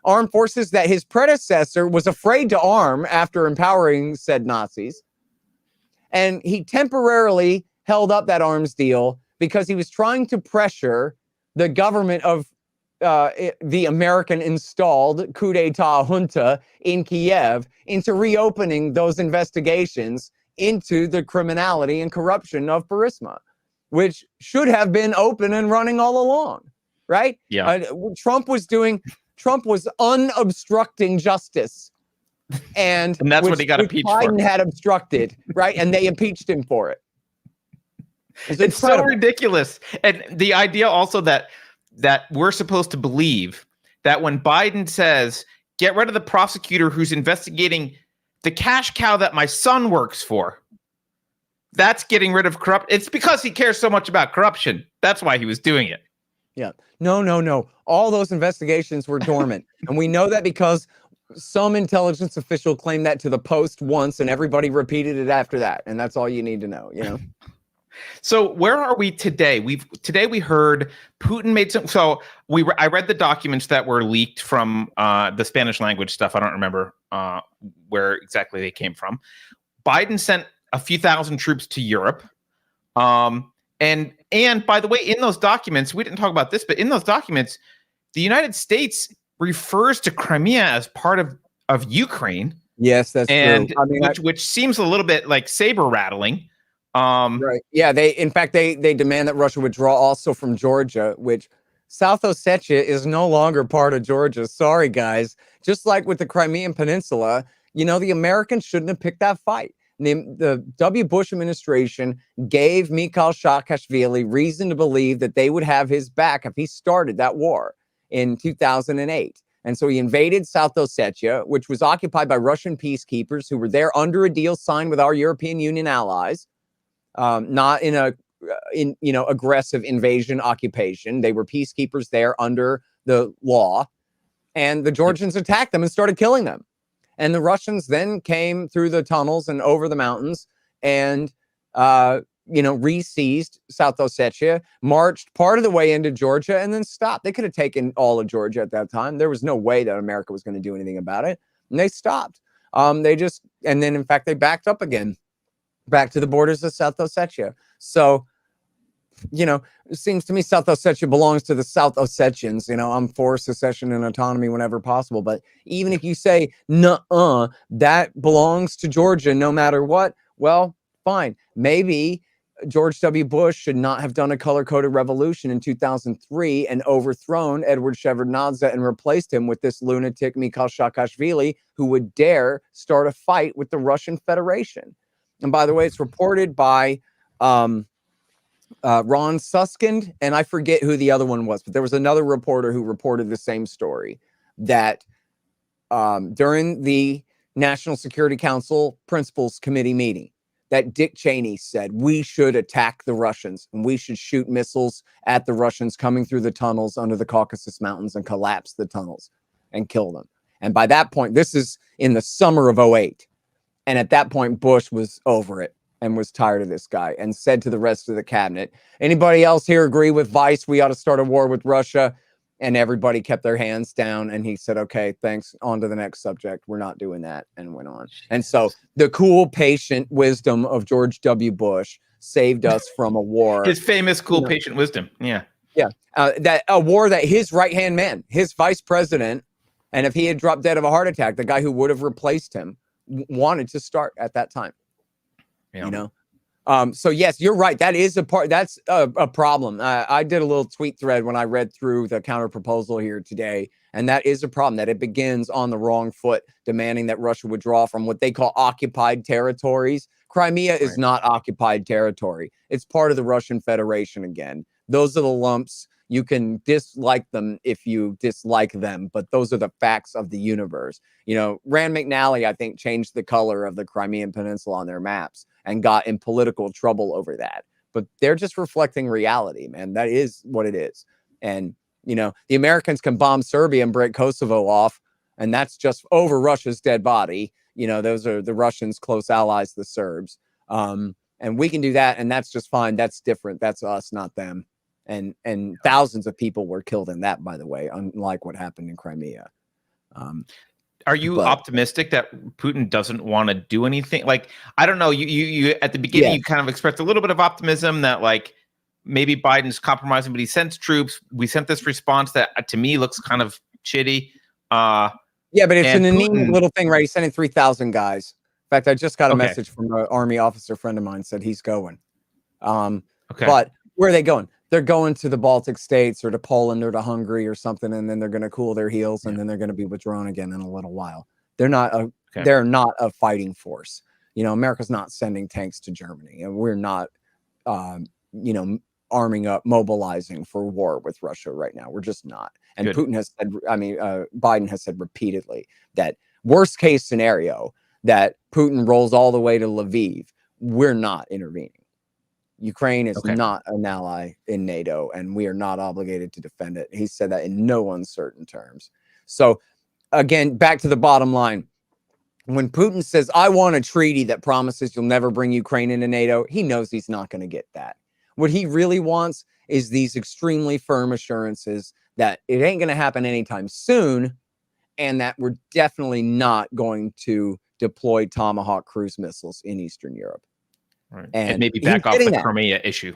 Armed forces that his predecessor was afraid to arm after empowering said Nazis. And he temporarily held up that arms deal because he was trying to pressure the government of the American-installed coup d'etat junta in Kiev into reopening those investigations into the criminality and corruption of Burisma, which should have been open and running all along, right? Yeah. Trump was unobstructing justice. And that's what he got impeached for. Biden had obstructed, right? And they impeached him for it. It's so ridiculous. And the idea also that we're supposed to believe that when Biden says, get rid of the prosecutor who's investigating the cash cow that my son works for, that's getting rid of corrupt. It's because he cares so much about corruption. That's why he was doing it. Yeah. No. All those investigations were dormant. And we know that because some intelligence official claimed that to the Post once, and everybody repeated it after that. And that's all you need to know, you know? So where are we today? Today we heard Putin made some. So I read the documents that were leaked from the Spanish language stuff. I don't remember where exactly they came from. Biden sent a few thousand troops to Europe. And by the way, in those documents, we didn't talk about this, but in those documents, the United States refers to Crimea as part of Ukraine. Yes, that's true. I mean, which seems a little bit like saber rattling. Right. Yeah. In fact, they demand that Russia withdraw also from Georgia, which South Ossetia is no longer part of Georgia. Sorry, guys. Just like with the Crimean Peninsula, you know, the Americans shouldn't have picked that fight. The W. Bush administration gave Mikhail Saakashvili reason to believe that they would have his back if he started that war in 2008. And so he invaded South Ossetia, which was occupied by Russian peacekeepers who were there under a deal signed with our European Union allies. Not in aggressive invasion occupation. They were peacekeepers there under the law, and the Georgians attacked them and started killing them. And the Russians then came through the tunnels and over the mountains and, re-seized South Ossetia, marched part of the way into Georgia, and then stopped. They could have taken all of Georgia at that time. There was no way that America was going to do anything about it. And they stopped. And then in fact, they backed up again, back to the borders of South Ossetia. So, it seems to me South Ossetia belongs to the South Ossetians. I'm for secession and autonomy whenever possible. But even if you say, nuh-uh, that belongs to Georgia no matter what, well, fine. Maybe George W. Bush should not have done a color-coded revolution in 2003 and overthrown Eduard Shevardnadze and replaced him with this lunatic Mikhail Saakashvili who would dare start a fight with the Russian Federation. And by the way, it's reported by Ron Suskind, and I forget who the other one was, but there was another reporter who reported the same story, that during the National Security Council Principals Committee meeting, that Dick Cheney said, we should attack the Russians and we should shoot missiles at the Russians coming through the tunnels under the Caucasus Mountains and collapse the tunnels and kill them. And by that point, this is in the summer of 2008. And at that point, Bush was over it and was tired of this guy and said to the rest of the cabinet, anybody else here agree with Vice? We ought to start a war with Russia. And everybody kept their hands down. And he said, okay, thanks. On to the next subject. We're not doing that. And went on. And so the cool, patient wisdom of George W. Bush saved us from a war. His famous cool, patient wisdom. Yeah. Yeah. That a war that his right-hand man, his vice president, and if he had dropped dead of a heart attack, the guy who would have replaced him wanted to start at that time. Yeah. So yes, you're right. That is a part. That's a problem. I did a little tweet thread when I read through the counter proposal here today, and that is a problem, that it begins on the wrong foot, demanding that Russia withdraw from what they call occupied territories. Crimea is not occupied territory. It's part of the Russian Federation again. Those are the lumps. You can dislike them if you dislike them, but those are the facts of the universe. Rand McNally, I think, changed the color of the Crimean Peninsula on their maps and got in political trouble over that. But they're just reflecting reality, man. That is what it is. And, the Americans can bomb Serbia and break Kosovo off, and that's just over Russia's dead body. Those are the Russians' close allies, the Serbs. And we can do that, and that's just fine. That's different. That's us, not them. And thousands of people were killed in that, by the way, unlike what happened in Crimea. Are you optimistic that Putin doesn't want to do anything? Like, I don't know. You at the beginning, you kind of expressed a little bit of optimism that, like, maybe Biden's compromising, but he sends troops. We sent this response that to me looks kind of shitty. Yeah, but it's an anemic Putin, little thing, right? He's sending 3,000 guys. In fact, I just got a Okay. message from an Army officer friend of mine said he's going. Okay. But where are they going? They're going to the Baltic states or to Poland or to Hungary or something, and then they're going to cool their heels, and then they're going to be withdrawn again in a little while. They're not a fighting force. You know, America's not sending tanks to Germany, and we're not, you know, arming up, mobilizing for war with Russia right now. We're just not. And Good. Putin has said, Biden has said repeatedly that worst case scenario, that Putin rolls all the way to Lviv, we're not intervening. Ukraine is not an ally in NATO, and we are not obligated to defend it. He said that in no uncertain terms. So again, back to the bottom line. When Putin says, I want a treaty that promises you'll never bring Ukraine into NATO, he knows he's not going to get that. What he really wants is these extremely firm assurances that it ain't going to happen anytime soon, and that we're definitely not going to deploy Tomahawk cruise missiles in Eastern Europe. Right. And maybe back off the Crimea issue.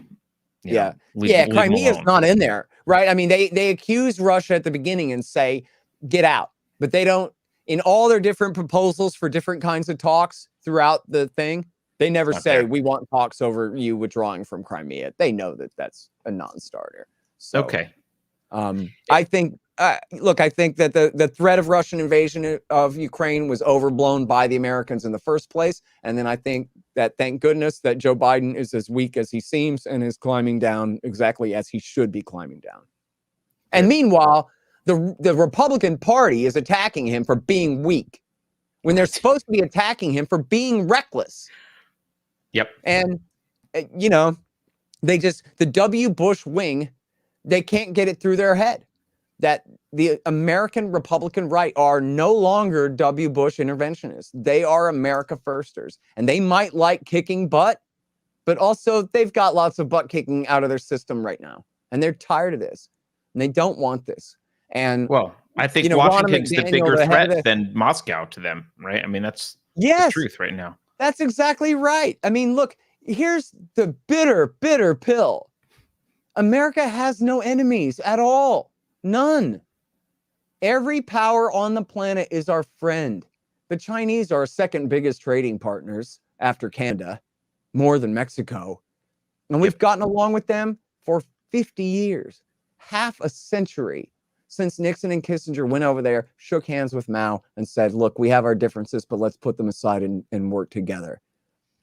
Crimea is not in there, right? I mean, they accuse Russia at the beginning and say, get out. But they don't, in all their different proposals for different kinds of talks throughout the thing, they never say, we want talks over you withdrawing from Crimea. They know that that's a non-starter. So, I think, look, I think that the threat of Russian invasion of Ukraine was overblown by the Americans in the first place. And then I think that, thank goodness, that Joe Biden is as weak as he seems and is climbing down exactly as he should be climbing down. And meanwhile, the Republican Party is attacking him for being weak when they're supposed to be attacking him for being reckless. Yep. And, you know, the W. Bush wing, they can't get it through their head that the American Republican right are no longer W. Bush interventionists. They are America firsters. And they might like kicking butt, but also they've got lots of butt kicking out of their system right now. And they're tired of this. And they don't want this. And well, I think Washington's the bigger threat than Moscow to them, right? I mean, that's the truth right now. That's exactly right. I mean, look, here's the bitter, bitter pill. America has no enemies at all. None. Every power on the planet is our friend. The Chinese are our second biggest trading partners after Canada, more than Mexico. And we've gotten along with them for 50 years, half a century since Nixon and Kissinger went over there, shook hands with Mao and said, look, we have our differences, but let's put them aside and work together.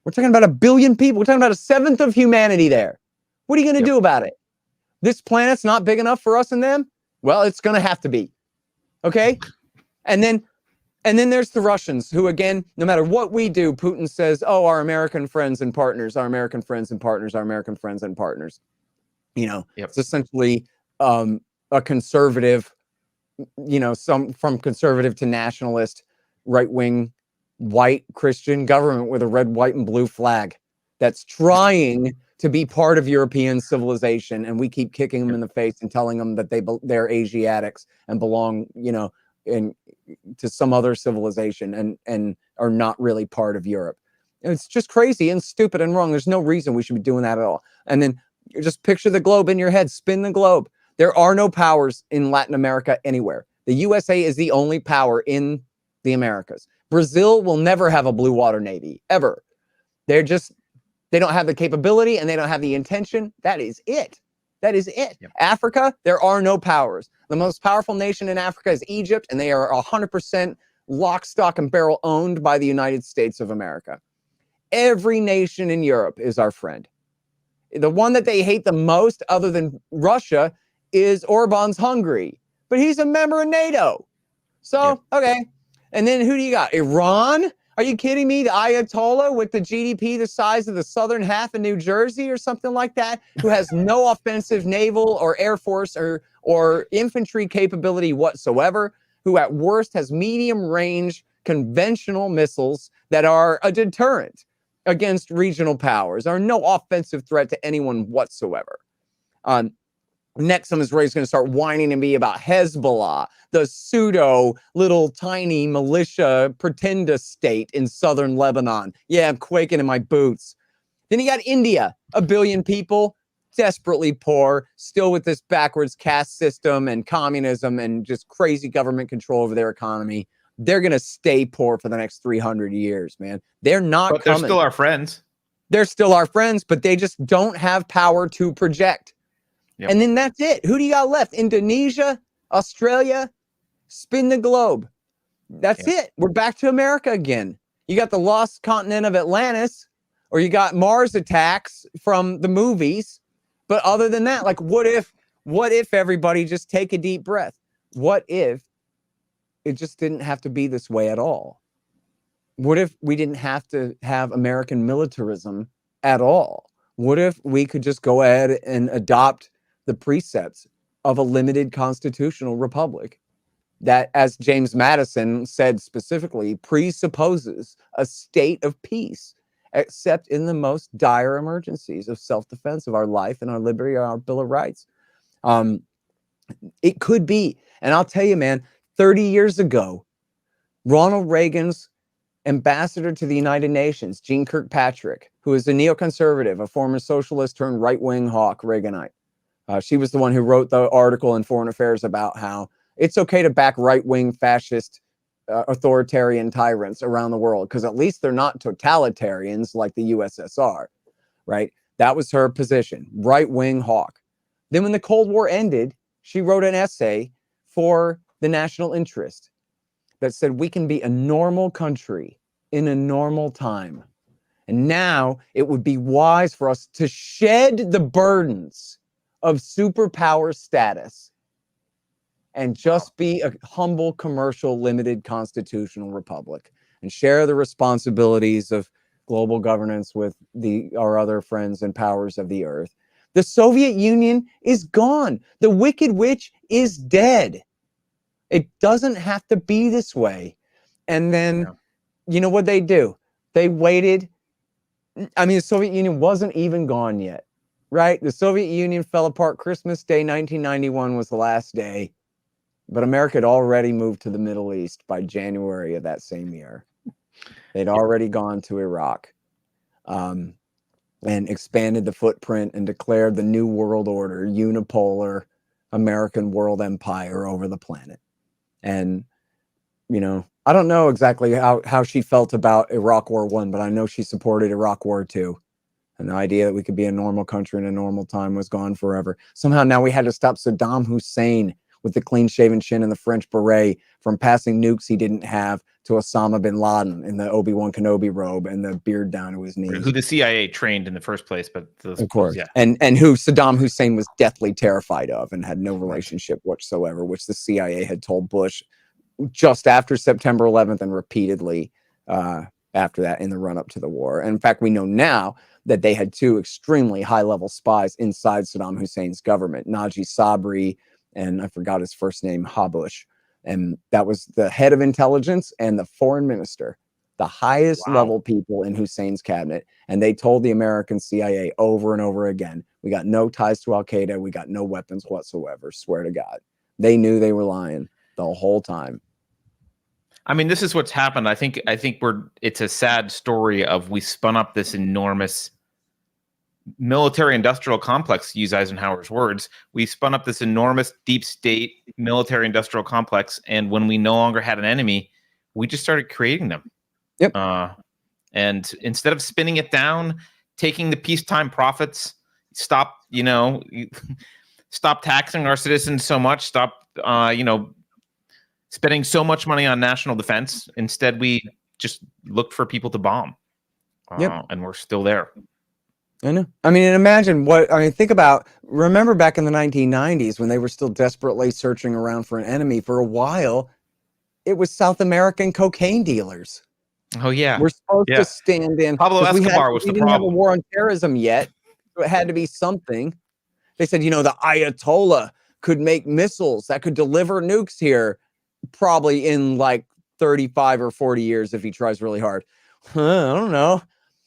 We're talking about 1 billion people. We're talking about 1/7 of humanity there. What are you going to do about it? This planet's not big enough for us and them? Well, it's going to have to be. Okay? And then there's the Russians who, again, no matter what we do, Putin says, oh, our American friends and partners, our American friends and partners, our American friends and partners. You know, it's essentially a conservative, you know, from conservative to nationalist, right-wing, white Christian government with a red, white, and blue flag that's trying to be part of European civilization, and we keep kicking them in the face and telling them that they're Asiatics and belong, you know, to some other civilization and are not really part of Europe. And it's just crazy and stupid and wrong. There's no reason we should be doing that at all. And then you just picture the globe in your head, spin the globe. There are no powers in Latin America anywhere. The USA is the only power in the Americas. Brazil will never have a blue water navy, ever. They don't have the capability and they don't have the intention. That is it. That is it. Yep. Africa, there are no powers. The most powerful nation in Africa is Egypt, and they are 100% lock, stock, and barrel owned by the United States of America. Every nation in Europe is our friend. The one that they hate the most, other than Russia, is Orban's Hungary. But he's a member of NATO. So, okay. And then who do you got? Iran? Are you kidding me? The Ayatollah with the GDP the size of the southern half of New Jersey or something like that, who has no offensive naval or air force or infantry capability whatsoever, who at worst has medium range conventional missiles that are a deterrent against regional powers, are no offensive threat to anyone whatsoever. Next, some Israelis going to start whining to me about Hezbollah, the pseudo little tiny militia pretend state in southern Lebanon. Yeah, I'm quaking in my boots. Then you got India, 1 billion people, desperately poor, still with this backwards caste system and communism and just crazy government control over their economy. They're going to stay poor for the next 300 years, man. They're not But coming. they're still our friends. They're still our friends, but they just don't have power to project. Yep. And then that's it. Who do you got left? Indonesia, Australia, spin the globe. That's it. We're back to America again. You got the lost continent of Atlantis, or you got Mars attacks from the movies. But other than that, like, what if everybody just take a deep breath? What if it just didn't have to be this way at all? What if we didn't have to have American militarism at all? What if we could just go ahead and adopt the precepts of a limited constitutional republic that, as James Madison said specifically, presupposes a state of peace, except in the most dire emergencies of self-defense of our life and our liberty, our Bill of Rights? It could be. And I'll tell you, man, 30 years ago, Ronald Reagan's ambassador to the United Nations, Jean Kirkpatrick, who is a neoconservative, a former socialist turned right-wing hawk Reaganite. She was the one who wrote the article in Foreign Affairs about how it's okay to back right-wing fascist authoritarian tyrants around the world because at least they're not totalitarians like the USSR, right? That was her position, right-wing hawk. Then when the Cold War ended, she wrote an essay for the National Interest that said we can be a normal country in a normal time. And now it would be wise for us to shed the burdens of superpower status and just be a humble, commercial, limited constitutional republic and share the responsibilities of global governance with our other friends and powers of the earth. The Soviet Union is gone. The Wicked Witch is dead. It doesn't have to be this way. And then, you know what they do? They waited. I mean, the Soviet Union wasn't even gone yet, right? The Soviet Union fell apart. Christmas Day, 1991 was the last day. But America had already moved to the Middle East by January of that same year. They'd already gone to Iraq and expanded the footprint and declared the New World Order, unipolar American world empire over the planet. And, you know, I don't know exactly how she felt about Iraq War I, but I know she supported Iraq War II. And the idea that we could be a normal country in a normal time was gone forever. Somehow now we had to stop Saddam Hussein with the clean-shaven chin and the French beret from passing nukes he didn't have to Osama bin Laden in the Obi-Wan Kenobi robe and the beard down to his knees. Who the CIA trained in the first place, but of course, yeah. And who Saddam Hussein was deathly terrified of and had no relationship whatsoever, which the CIA had told Bush just after September 11th and repeatedly after that in the run-up to the war. And in fact, we know now that they had two extremely high-level spies inside Saddam Hussein's government, Naji Sabri, and I forgot his first name, Habush. And that was the head of intelligence and the foreign minister, the highest level people in Hussein's cabinet. And they told the American CIA over and over again, we got no ties to Al-Qaeda. We got no weapons whatsoever. Swear to God. They knew they were lying the whole time. I mean, this is what's happened. I think it's a sad story of we spun up this enormous military industrial complex, to use Eisenhower's words. We spun up this enormous deep state military industrial complex, and when we no longer had an enemy, we just started creating them. Yep. And instead of spinning it down, taking the peacetime profits, stop taxing our citizens so much, stop spending so much money on national defense. Instead, we just looked for people to bomb. And we're still there. I know. I mean, and imagine remember back in the 1990s when they were still desperately searching around for an enemy. For a while, it was South American cocaine dealers. Oh, yeah. We're supposed to stand in. Pablo Escobar was the problem. We didn't have a war on terrorism yet. So it had to be something. They said, the Ayatollah could make missiles that could deliver nukes here probably in like 35 or 40 years if he tries really hard. I don't know.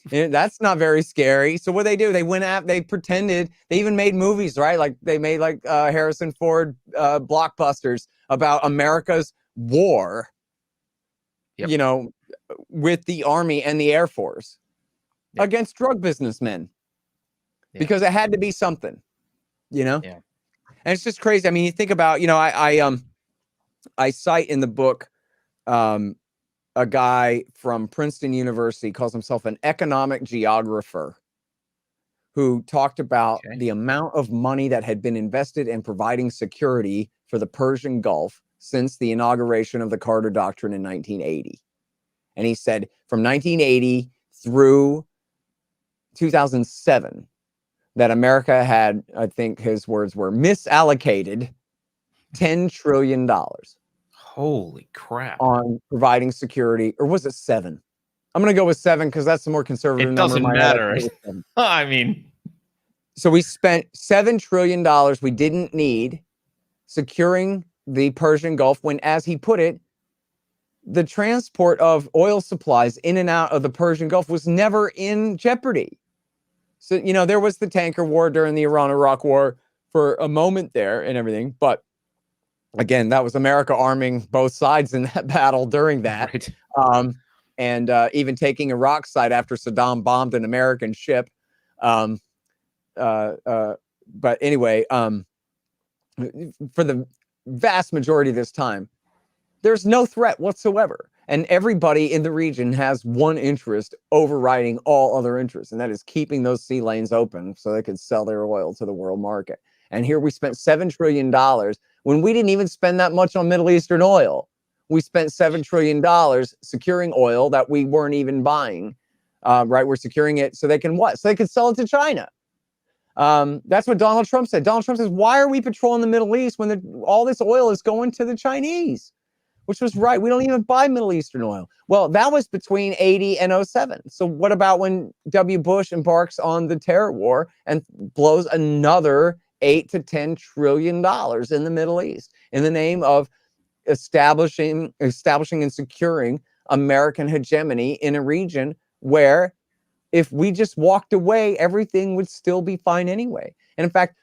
That's not very scary. So what they do, they pretended, they even made movies, right? Like they made Harrison Ford blockbusters about America's war, with the Army and the Air Force against drug businessmen. because it had to be something, you know? Yeah. And it's just crazy. I mean, you think about, you know, I cite in the book a guy from Princeton University, calls himself an economic geographer, who talked about the amount of money that had been invested in providing security for the Persian Gulf since the inauguration of the Carter Doctrine in 1980. And he said from 1980 through 2007, that America had, I think his words were, misallocated $10 trillion. Holy crap. On providing security. Or was it 7? I'm going to go with 7 because that's the more conservative number. It doesn't matter. I mean, so we spent $7 trillion we didn't need securing the Persian Gulf when, as he put it, the transport of oil supplies in and out of the Persian Gulf was never in jeopardy. So, you know, there was the tanker war during the Iran-Iraq war for a moment there and everything. But again, that was America arming both sides in that battle during that. Right. And even taking Iraq's side after Saddam bombed an American ship. But anyway, for the vast majority of this time, there's no threat whatsoever. And everybody in the region has one interest overriding all other interests, and that is keeping those sea lanes open so they could sell their oil to the world market. And here we spent $7 trillion when we didn't even spend that much on Middle Eastern oil. We spent $7 trillion securing oil that we weren't even buying. Right? We're securing it so they can what? So they can sell it to China. That's what Donald Trump said. Donald Trump says, why are we patrolling the Middle East when all this oil is going to the Chinese? Which was right. We don't even buy Middle Eastern oil. Well, that was between 80 and 07. So what about when W. Bush embarks on the terror war and blows another $8 to $10 trillion in the Middle East in the name of establishing and securing American hegemony in a region where if we just walked away, everything would still be fine anyway. And in fact,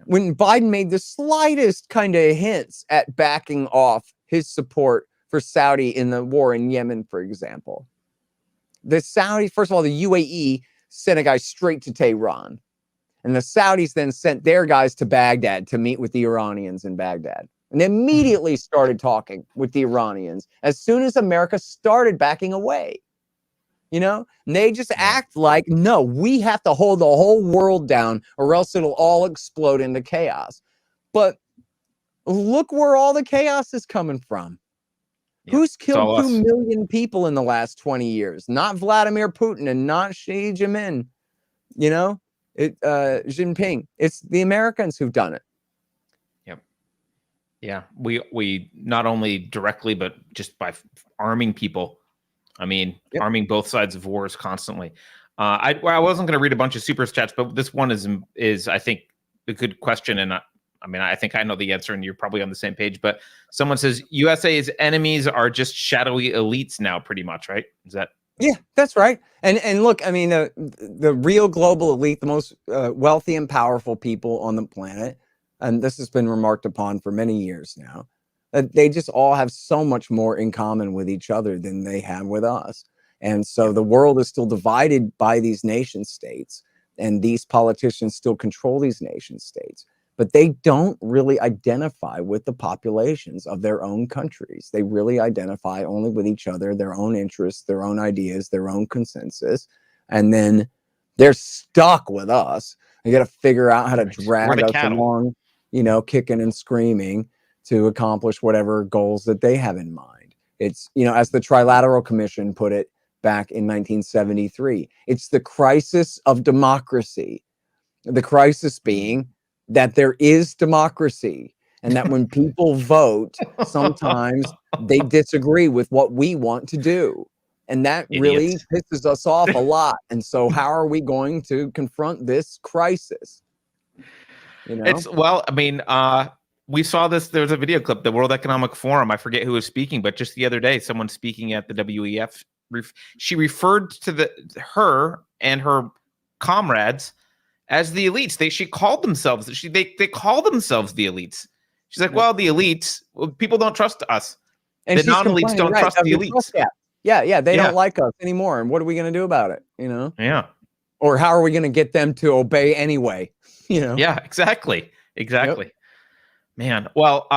when Biden made the slightest kind of hints at backing off his support for Saudi in the war in Yemen, for example, the Saudi, first of all, the UAE sent a guy straight to Tehran. And the Saudis then sent their guys to Baghdad to meet with the Iranians in Baghdad. And they immediately started talking with the Iranians as soon as America started backing away. You know, and they just act like, no, we have to hold the whole world down or else it'll all explode into chaos. But look where all the chaos is coming from. Yep. Who's killed 2 million people in the last 20 years? Not Vladimir Putin and not Xi Jinping, you know, Jinping. It's the Americans who've done it. Yep. Yeah. We not only directly, but just by arming people. I mean, arming both sides of wars constantly. I wasn't going to read a bunch of super chats, but this one is I think a good question, and I mean, I think I know the answer, and you're probably on the same page. But someone says USA's enemies are just shadowy elites now, pretty much, right? Is that? Yeah, that's right. And look, I mean, the real global elite, the most wealthy and powerful people on the planet, and this has been remarked upon for many years now. They just all have so much more in common with each other than they have with us. And so the world is still divided by these nation states, and these politicians still control these nation states, but they don't really identify with the populations of their own countries. They really identify only with each other, their own interests, their own ideas, their own consensus. And then they're stuck with us. They got to figure out how to drag us along, you know, kicking and screaming, to accomplish whatever goals that they have in mind. It's, you know, as the Trilateral Commission put it back in 1973, it's the crisis of democracy. The crisis being that there is democracy, and that when people vote, sometimes they disagree with what we want to do. And that really pisses us off a lot. And so how are we going to confront this crisis? You know? I mean, we saw this. There was a video clip, the World Economic Forum. I forget who was speaking, but just the other day, someone speaking at the WEF, she referred to her and her comrades as the elites. She called themselves. They call themselves the elites. She's like, well, the elites, people don't trust us. And the non-elites don't trust the elites. Yeah, they don't like us anymore. And what are we going to do about it? You know? Yeah. Or how are we going to get them to obey anyway? You know? Yeah, exactly. Yep. Man. Well,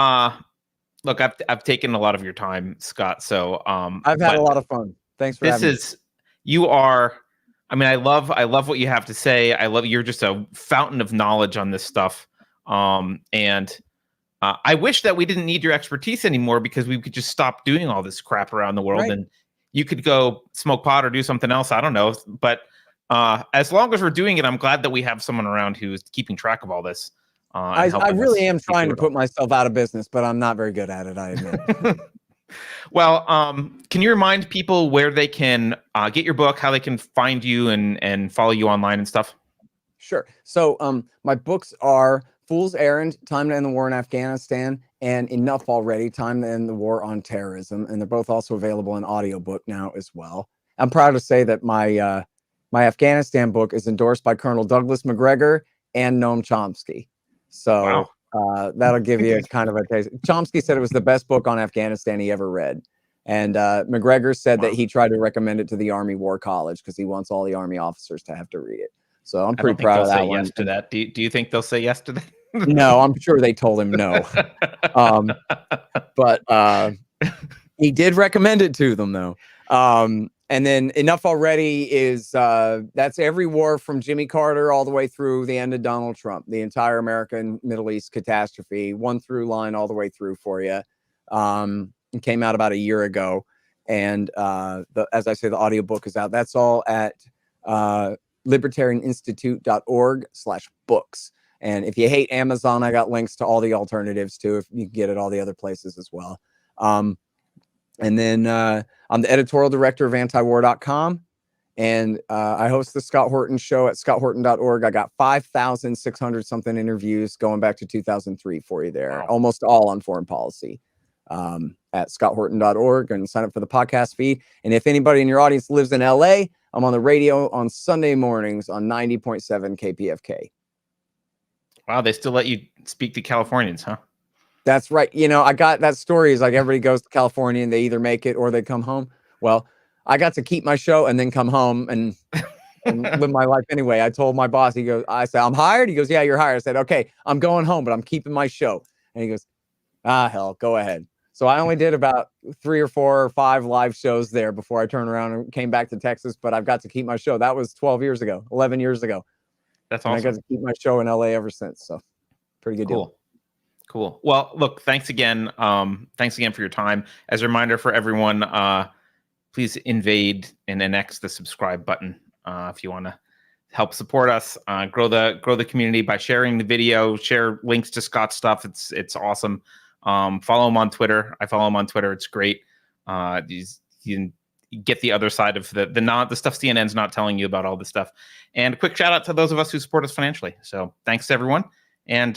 look, I've taken a lot of your time, Scott. So I've had a lot of fun. Thanks for having me. You are, I mean, I love what you have to say. You're just a fountain of knowledge on this stuff. And I wish that we didn't need your expertise anymore, because we could just stop doing all this crap around the world, and you could go smoke pot or do something else. I don't know. But as long as we're doing it, I'm glad that we have someone around who's keeping track of all this. I really am trying to put myself out of business, but I'm not very good at it, I admit. Well, can you remind people where they can get your book, how they can find you and follow you online and stuff? Sure. So my books are Fool's Errand, Time to End the War in Afghanistan, and Enough Already, Time to End the War on Terrorism. And they're both also available in audiobook now as well. I'm proud to say that my Afghanistan book is endorsed by Colonel Douglas McGregor and Noam Chomsky. So that'll give you kind of a taste. Chomsky said it was the best book on Afghanistan he ever read. And McGregor said that he tried to recommend it to the Army War College because he wants all the Army officers to have to read it. So I'm pretty proud of that one. Yes to that. Do you think they'll say yes to that? No, I'm sure they told him no. But he did recommend it to them, though. And then Enough Already is that's every war from Jimmy Carter all the way through the end of Donald Trump, the entire American Middle East catastrophe, one through line all the way through for you. It came out about a year ago. And as I say, the audiobook is out. That's all at libertarianinstitute.org/books. And if you hate Amazon, I got links to all the alternatives too, if you can get it all the other places as well. And then I'm the editorial director of Antiwar.com, and I host the Scott Horton Show at scotthorton.org. I got 5,600 something interviews going back to 2003 for you there, almost all on foreign policy at scotthorton.org, and sign up for the podcast feed. And if anybody in your audience lives in LA, I'm on the radio on Sunday mornings on 90.7 KPFK. Wow, they still let you speak to Californians, huh? That's right. You know, I got that story is like everybody goes to California and they either make it or they come home. Well, I got to keep my show and then come home and live my life anyway. I told my boss, I said, I'm hired. He goes, yeah, you're hired. I said, okay, I'm going home, but I'm keeping my show. And he goes, hell, go ahead. So I only did about 3 or 4 or 5 live shows there before I turned around and came back to Texas, but I've got to keep my show. That was 12 years ago, 11 years ago. That's awesome. And I got to keep my show in LA ever since. So pretty good deal. Cool. Well, look, thanks again. Thanks again for your time. As a reminder for everyone, please invade and annex the subscribe button if you want to help support us, grow the community by sharing the video, share links to Scott's stuff. It's awesome. Follow him on Twitter. I follow him on Twitter. It's great. You can get the other side of the stuff CNN's not telling you about all this stuff. And a quick shout out to those of us who support us financially. So thanks to everyone. And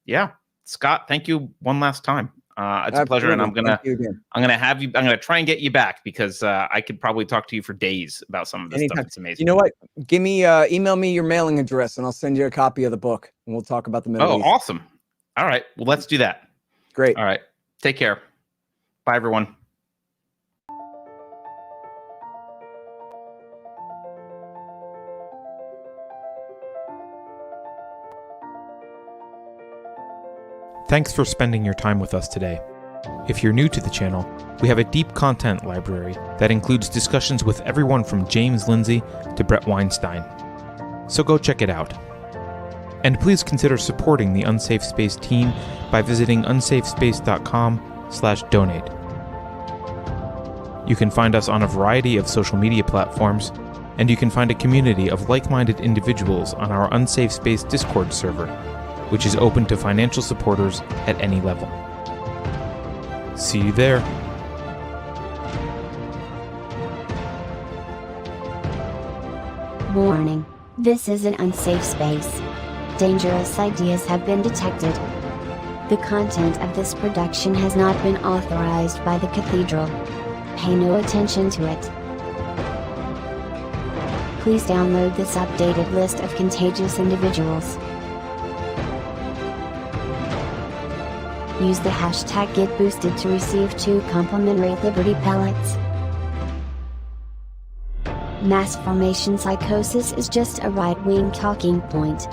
yeah. Scott, thank you one last time. It's a pleasure, and I'm gonna try and get you back because I could probably talk to you for days about some of this stuff. It's amazing. You know what? Give me email me your mailing address, and I'll send you a copy of the book, and we'll talk about the Middle East. Oh, awesome! All right, well, let's do that. Great. All right, take care. Bye, everyone. Thanks for spending your time with us today. If you're new to the channel, we have a deep content library that includes discussions with everyone from James Lindsay to Brett Weinstein. So go check it out. And please consider supporting the Unsafe Space team by visiting unsafespace.com/donate. You can find us on a variety of social media platforms, and you can find a community of like-minded individuals on our Unsafe Space Discord server, which is open to financial supporters at any level. See you there. Warning. This is an unsafe space. Dangerous ideas have been detected. The content of this production has not been authorized by the Cathedral. Pay no attention to it. Please download this updated list of contagious individuals. Use the hashtag GetBoosted to receive 2 complimentary Liberty pellets. Mass formation psychosis is just a right-wing talking point.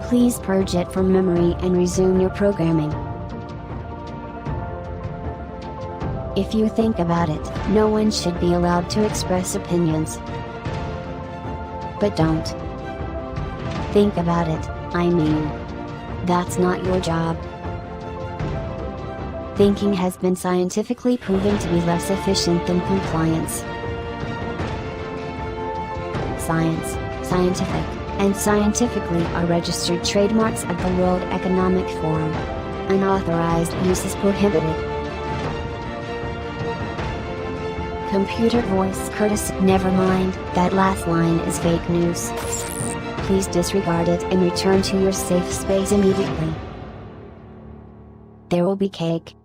Please purge it from memory and resume your programming. If you think about it, no one should be allowed to express opinions. But don't. Think about it, I mean. That's not your job. Thinking has been scientifically proven to be less efficient than compliance. Science, scientific, and scientifically are registered trademarks of the World Economic Forum. Unauthorized use is prohibited. Computer voice courtesy. Never mind, that last line is fake news. Please disregard it and return to your safe space immediately. There will be cake.